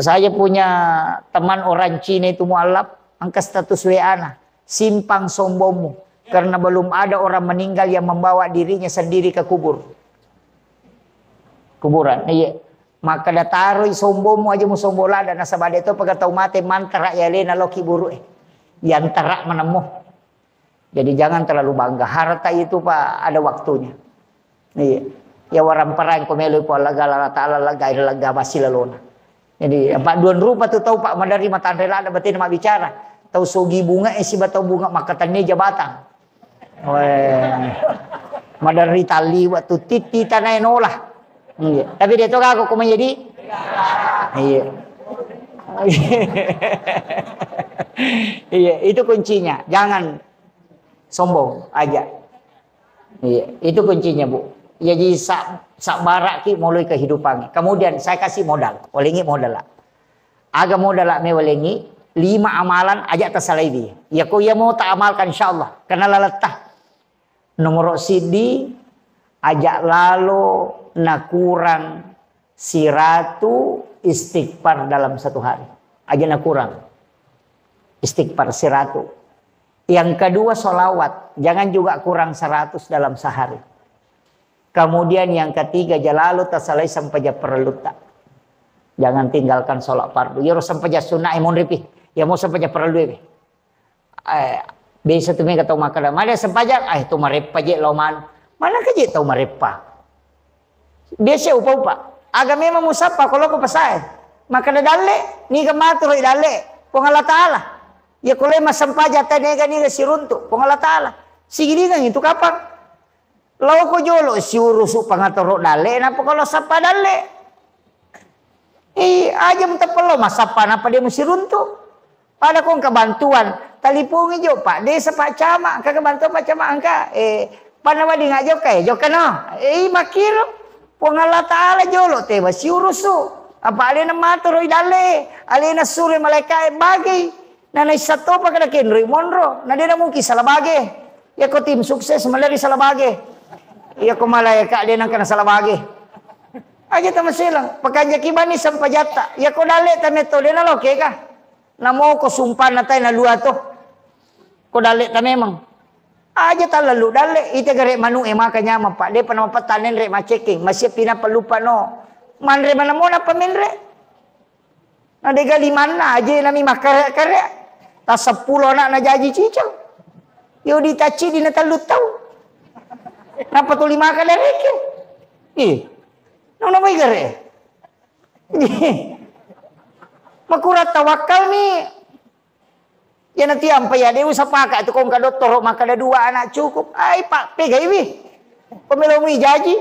Saya punya teman orang Cina itu mualaf, angka status WA-na, simpang sombongmu. Karena belum ada orang meninggal yang membawa dirinya sendiri ke kuburan. Iya. Maka dah taruh sombongmu aja mu sombola dan nasabade itu pakai tahu mate mantra ya lena loki buru yang terak menemuh. Jadi jangan terlalu bangga. Harta itu pak ada waktunya. Iya. Ya waram perang komelu po Allah Ta'ala laga masih lalona. Jadi pak duan rupa tu tahu pak madari mata rela ada batin mak bicara. Tahu sogi bunga si batau bunga makatannya jabatan. Weh. Madari tali waktu titi tanah nolah. Iya. Tapi dia tahu aku menjadi. Iya. Iya, itu kuncinya. Jangan sombong aja. Iya, itu kuncinya, Bu. Jadi sak barak ki mulai kehidupan. Kemudian saya kasih modal. Olingi modal lah. Aga mo dala me walengi 5 amalan aja tasalaibi. Ya ko ya mau tak amalkan insyaallah karena lalatah. Nomor sidi ajak lalu na kurang siratu istighfar dalam satu hari. Aja na kurang istighfar siratu. Yang kedua solawat, jangan juga kurang 100 dalam sehari. Kemudian yang ketiga jalalu tasalai sampai perlu tak. Jangan tinggalkan sholat fardu. Ya sampai sunnah imun ripi. Ya mau sampai perlu ripi. Bisa tu mereka tahu makada. Mana sempaja? Tu marepa je loman. Mana kerja tahu marepa? Biasa upa-upa. Agak memang musapa kalau ko pasai. Maka dale ni ka matur dale. Pong Allah Taala. Ya kalau mas sempaja tanega ni ka siruntu. Pong Allah Taala. Sige kan itu kapan? Lau ko jolo siurusu pangatoro dale. Napa kalau sapa dale? Aja mentepelo masapa napa dia mesti runtuh. Pada kong kebantuan talipungi jo pak desa pak cama kagak bantu pak cama angka panawadi ngajo kay jo kano makir pong Allah Taala jolo teba si urusu apa alena matur dale alena sure malaikat bagi nanai satu pa kada kenri monro na dia mungkin salah bagi ya ko tim sukses maleri salah bagi ya ko malaikat dia nang kana salah bagi aja tama silang pakanja kibani sampajata ya ko dale ta metode na loke ka namo ko sumpah na tay na luwa to ko dale ta memang aja ta lalu dale ite gare manu makanya pak de panapatanen re maceking masih pinapalupa no manre manamo na pamenre na de gali mana aja nami makare kare ta 10 na jaji cicang yo ditaci di na talu tau napa tu 5 ka dereke nang may gare. Makurat tawakal ni. Yan nanti ampai ya dewa sapaka itu kong kadoktor maka ada 2 anak cukup. Ay pak pegay wi. Pemilau mi jaji.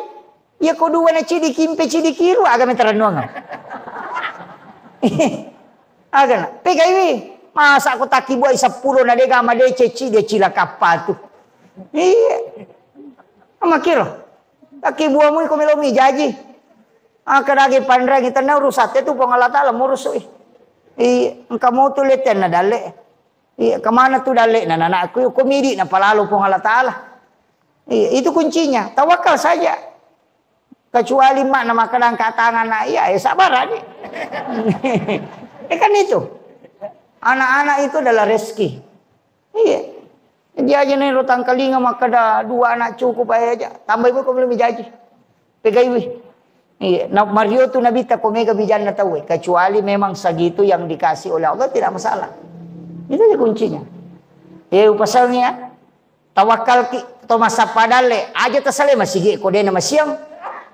Ya ko 2 na cidi kimpe cidi kiru aga metaranong. Aga na pegay wi. Masa ako takibuay 10 na dega made ceci de cila kapatu. Iya. Amakiro. Takibuay mo ko milau mi jaji. Kadagi pandra kita na urusate tu pong Allah Taala murus engkau mau tu leten na dale kemana tu dale na aku komedi na palalu pong Allah Taala itu kuncinya tawakal saja kecuali mak nama kadang katangan na sabar aja kan itu anak-anak itu adalah rezeki dia aja nih rotang kalinga maka ada 2 anak cukup aja tambah ibu kau belum jaji pegai nah Mario tu Nabi tak komega bijan na tahu kecuali memang segitu yang dikasih oleh Allah tidak masalah. Itu aja kuncinya. Pasalnya tawakal ki to masa padale aja tasale masih kode na masiang.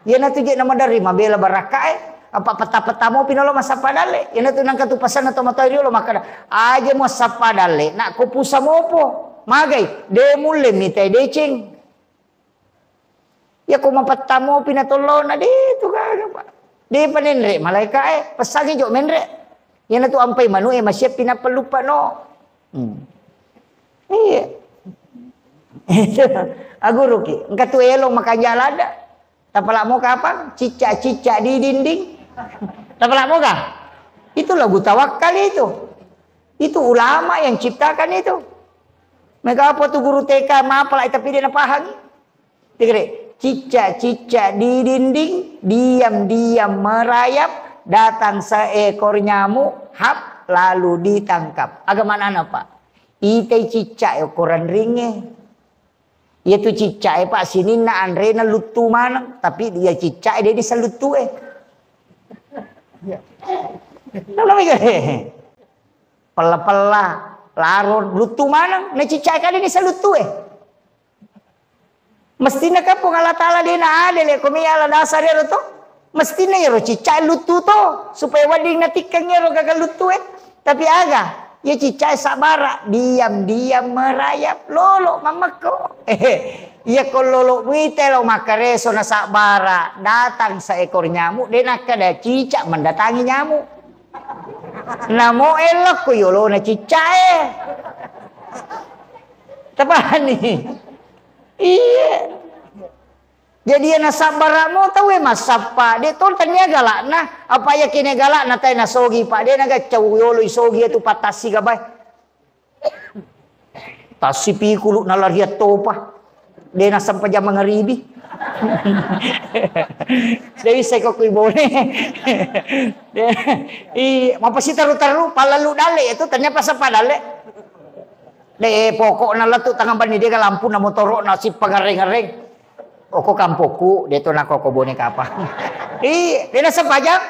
Ya na tu je na madari mabela barakae apa peta-peta mo pinolo masa padale. Ya na tu nang katupasan na to matario lo makada aja mo sa padale nak kupusa mo po. Magay de mulle mitay decing. Ya ko mapatamo pinatolo na dito kaga pa. Di panenre malaikat pasagi jo menre. Yan na to ampay manu masya pinapalupa no. Iya. Aguru ki, engka tu elong makajalada. Tapala mo kapan? Cicak-cicak di dinding. Tapala mo ka? Itu lagu tawakal itu. Itu ulama yang ciptakan itu. Mereka apa tu guru TK mapala tapi dia napahang. Tigre. Cicak-cicak di dinding, diam-diam merayap, datang seekor nyamuk, hap, lalu ditangkap. Agak mana pak? Ite cicak ukuran ringe. Itu cicak pak sini na andre na lutu mana, tapi dia cicak dia di salutu Nama pela-pela, larut lutu mana, na cicak kali di salutu Mestinya ka pong Allah Ta'ala din na adil kung may ala dasar yero to. Mestinya yero cicay luto to. Supaya wading natikang yero kagaluto Tapi aga, ya cicay sabara. Diam-diam merayap. Lolo, mamako. Ya ko lolo wite lo makareso na sabara. Datang sa ekor nyamuk. Din kada cicak mendatangi nyamuk. Namo elok ko yolo na cicay. Tapahan nih. Iya. Jadi na sabar mo tahu masapa. Dia tu tanya galak na. Apa ya kini galak na tayo nasogi pa. Dia naga cawuyolo isogi itu patasi gabay. Tasi pikulu na lariat topa. Dia na sampai jam mangaribi. Dewi saya kok ibone. Mapasi taru-taru palalu dale itu ternyata sapa dale. De pokok na latu tangan bani dia lampu na motoro na si pangareng-areng. Oko kampoku, dia tu nak koko boneka apa? Dia nak sepajang.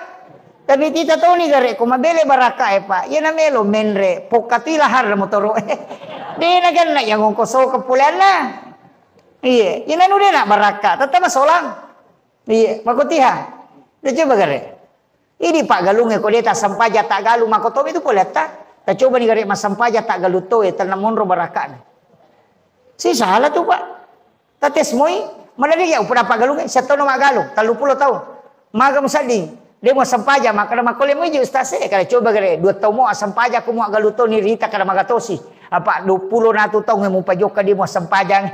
Tapi kita tahu ni gare, ko mabele baraka pa. Ia na melo menre, pokati lahar na motoro. Dia nak gan yang ngoko so kepulan na. Iya, ia nanu dia nak baraka, tetap solang. Iya, makutiha. Dia coba gare. Ini Pak Galung ko dia tak sampaja tak galu makoto itu ko leta. Tak coba ni gare masampaja tak galu to tanam monro baraka. Si salah tu Pak. Tates moi mana dia upura pagalung sa taon na magalung 30 taon maga musading dia mo sampaja maka na makole mo ju ustase kada coba gare 2 taon mo sampaja ko mo galuto ni Rita kada magatosi apa 20 na taon mo pajok ka di mo sampaja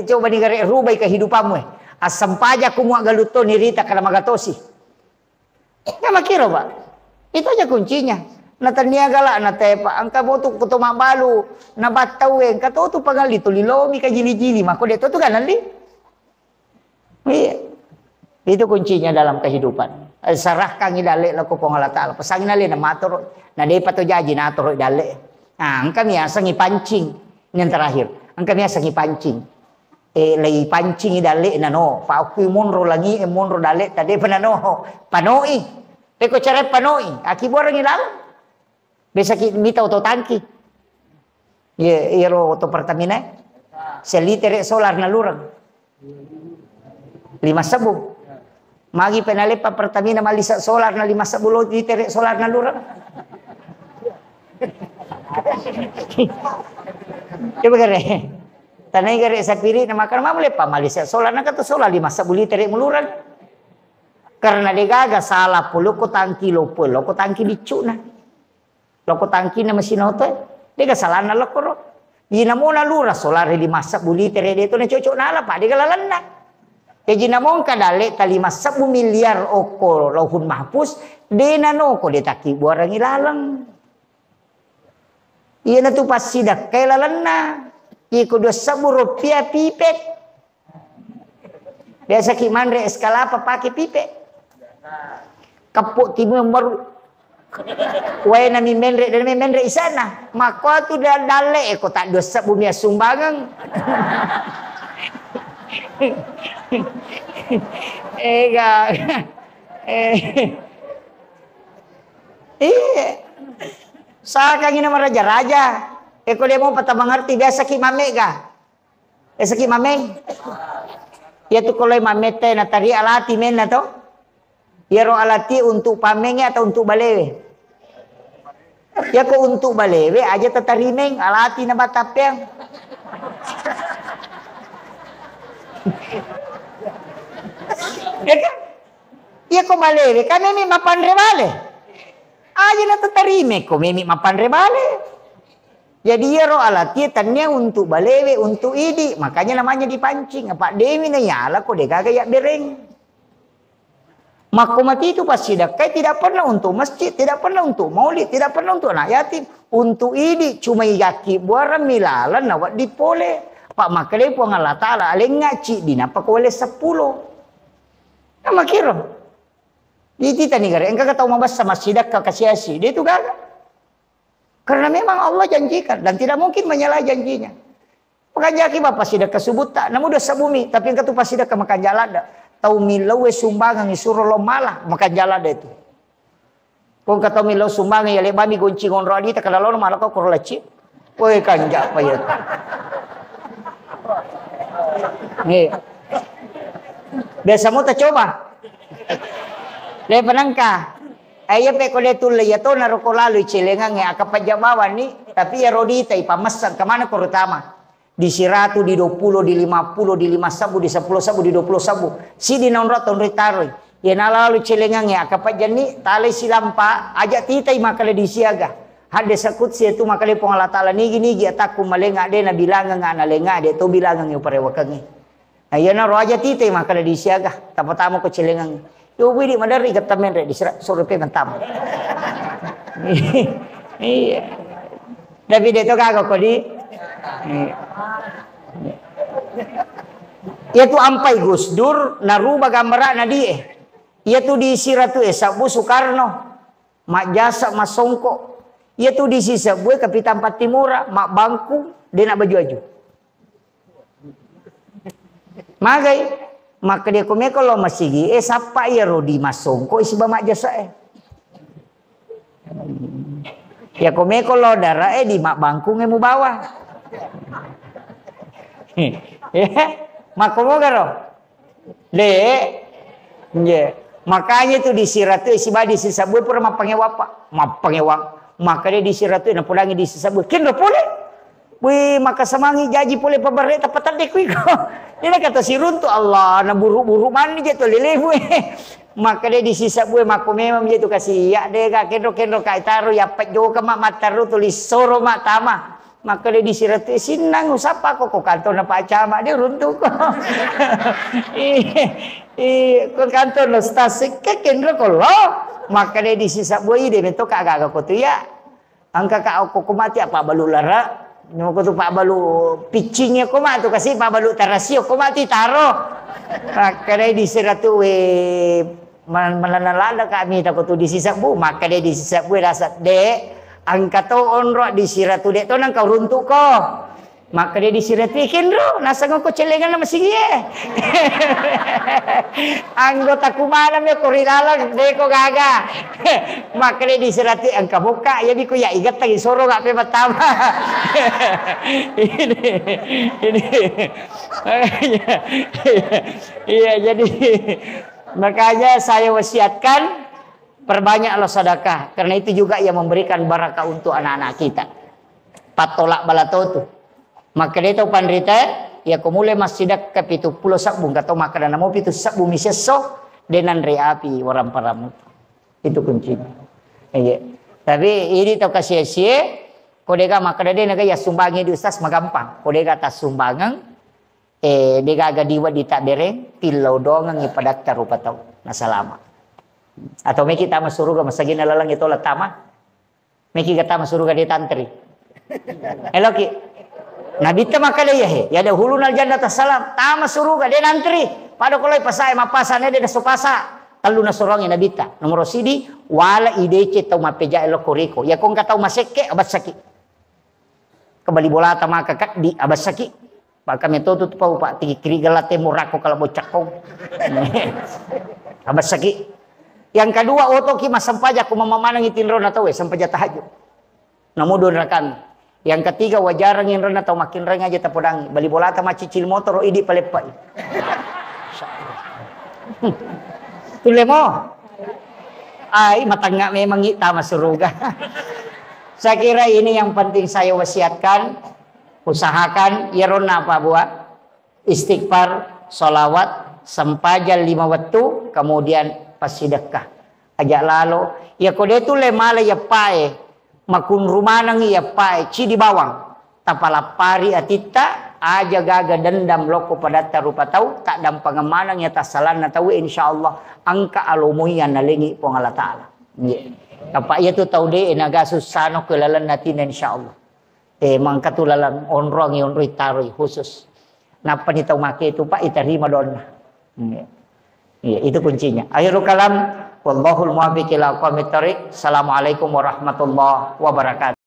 coba ni gare rubay kehidupan mo sampaja ko mo galuto ni Rita kada magatosi ya makiro ba itu aja kuncinya natania gala na tepa angka mo tu kutuma balu na batawen kato tu pagalito lilomi ka jili-jili mako dia tu kan ali. Iya. Itu kuncinya dalam kehidupan. Sarahkan idale lako pong Allah Ta'ala. Pasangin nali na matur. Na day pato jaji na aturo idale. Ang kami asang ipancing. Yang terakhir. Ang kami asang ipancing. Lay pancing idale na no. Paukui munro langi munro dale. Tadi panano. Panoi. Peko cara panoi. Aki borang ilal. Besa ki mita auto tangki. Iro auto Pertamina. Selitere solar na lurang. 5 sabu. Magi penalepa Pertamina malisa solar na 5 sabu liter solar na lurang. Coba gare. Tanay gare sa piri na makan mamule pa malisa solar na kato solar 5 sabu liter mulurang. Karena degaga salah puluh ko tangki lopo loko tangki dicu na. Loko tangki na masinoto. Dega salah na lokoro. Ina mo na lura solar 5 sabu liter dito na cocok na ala pa digalalan na. Jadi namong kadale talima 10 miliar oko lauhun mahpus denano ko detaki buarang ilalang. Iya na tu pasidak kay lalanna. Iko 2 rupiah pipet. Biasa ki manre eskalapa pakai pipet. Kapuk timu yang baru. Wai na mi menre isana. Maka tu dah dale ko tak 2 bumi sumbangan. Sa kang ina raja-raja. Eko dia mau patah mengerti biasa ki mame ga. Biasa ki mame. Ya tu kalau mame teh na tari alati men na to. Ya ro alati untuk pamenge atau untuk balewe. Ya ko untuk balewe aja tatarimeng alati na batapeng. Ya kan? Ya ko balewe kan mimi mapanre bale. Aja na tatarime ko mimi mapanre bale. Jadi ya roh alati tanya untuk balewe untuk idi makanya namanya dipancing apa dewi na yala ko de gagaya bereng. Makomati itu pasti tidak pernah untuk masjid, tidak pernah untuk maulid, tidak pernah untuk anak yatim, untuk idi cuma yaki buaran milalan nawat dipole. Pak makale po Allah Ta'ala ale ngaci dinapa ko wala 10. Na makiro. Di tani gare engka kataw mabas sa masjid ka kasiasi. Dia itu gagal. Karena memang Allah janjikan dan tidak mungkin menyalahi janjinya. Pakajaki bapak sidak kasubut tak namu dosa bumi tapi engka tu pasidak ka makan jalada. Tau milawe sumbangan isuruh lo malah makan jalada itu. Kung kataw milaw sumbangan ya lebami goncingon rodi ta kadalo malah ko korlaci. Oy kanja pa yun. Nih. Biasa mo ta coba. Le panangka. Aya pe ko detul ya to na ko lalu celengan ya akapajabawan ni tapi ya rodita ipamasan ke mana korutama. Di 100, di 20, di 50, di 5 sabu, di 10 sabu, di 20 sabu. Si di nonroton ritaroy. Ya nalalu celengan ya akapajan ni tali silampa aja titai makale disiaga. Hade sakut si itu makale pong Allah Ta'ala nigi ataku malenga de na bilangan nga na lenga de to bilangan yung parewakangi. Ayana roja tite maka di siaga. Tamu-tamu ko cilengang. Yo widi madari katamen re di suruh pe mentam. Iya. Tapi dito kagak ko di. Itu ampai Gus Dur naruba gambaran na di. Itu di siratu Sabu Soekarno. Mak Jasa Mas Songko. Itu di sisa bue Kapitan Patimura, Mak Bangku, dia nak baju-baju. Magai, maka dia kome kalau masih sapa ya Rodi Mas Songko isi Mak Jasa Ya kome kalau darah di Mak Bangku ngemu bawah. Ya, makomo garo. Ya. Makanya itu disirat itu isi badi sisa bue pura mapangewang. Maka dia disirat itu na pulangi di sisa bue. Kendo pole. Wih, maka semangi jaji pole pabarre tapatan dekui ko. Dia kata si runtu Allah na buru-buru mani je to lele bue. Maka dia di sisa bue mako memang je tu kasih ya de ga kendo kai taru ya pejo ka mak mataru tulis soro mak tama. Maka dia disirat sinang usapa kok kantor na pacama dia runtuh kok. Kok kantor na stasik ke kendro ko lo. Maka dia disisa buai dia bentuk agak ko tu ya. Angka ka ko mati apa balu lara. Nyo ko tu pak balu pitchingnya ko mati kasih pak balu tarasio ko mati taro. Maka dia disirat tu melalala kami takut tu disisa bu. Maka dia disisa buai rasa dek. Angka to onro disirat tu dek to nang kau runtuh ko. Maka dia disirat ikin ro nasa ko celengan na masige. Anggota kumana me korilala de ko gaga. Maka dia disirat angka buka ya ko ya igat lagi soro gak pe matama. Ini. Iya jadi makanya saya wasiatkan perbanyaklah sedekah karena itu juga yang memberikan barakah untuk anak-anak kita. Patolak balatotu. Maka dia tahu pandrita ya kumule masjidak ke 70 sabung atau makanan mau pitu sabung miseso denan reapi waram paramu. Itu kuncinya. Iya. Tapi ini tahu kasih kodega maka dia naga ya sumbangi di ustaz magampang. Kodega tas sumbangan dega aga diwa di tak dereng tilau dongang ipadak tarupa tahu nasalama. Atau meki tama suruga masagina lalang itu latama. Meki kata masuruga di tantri. Eloki Nabi ta makale ya ada hulunal jannata salam tama suruga dia nantri pada kolai pasai mapasane dia supasa talu na sorongi Nabi ta nomor sidi wala idece tau mapeja elo koriko ya kong katau maseke abas sakit kembali bola ta maka kak di abas sakit maka metodo tu pau pak tigi kiri galate murako kalau bocak kong abas sakit yang kedua otoki masampaja ku mamamanang itinro na tawe sampaja tahajud namudon rakan. Yang ketiga wajarang yang rena atau makin reng aja tapodangi. Bali bola ta macicil motor o idi palepai. Tulemo. Ay matangga memang ita masuruga. Saya kira ini yang penting saya wasiatkan. Usahakan yeron apa buat? Istighfar, solawat, sempajal 5 waktu, kemudian pasidekah. Ajak lalu. Ya kode itu lemale ya pae. Makun rumanang iya pai ci di bawang tapala pari atita aja gaga dendam loko pada tarupa tau tak dam pangamanang ya tasalan na tahu insyaallah angka alumuyan nalingi po Allah taala ye apa iya tu tau de naga susano kelalan natin insyaallah mangka tulalan onrong onroi taroi khusus napa ni tau make itu pak itarima don ye itu kuncinya akhirul kalam. Wallahul muwaffiq ila aqwamit thoriq. Assalamualaikum warahmatullahi wabarakatuh.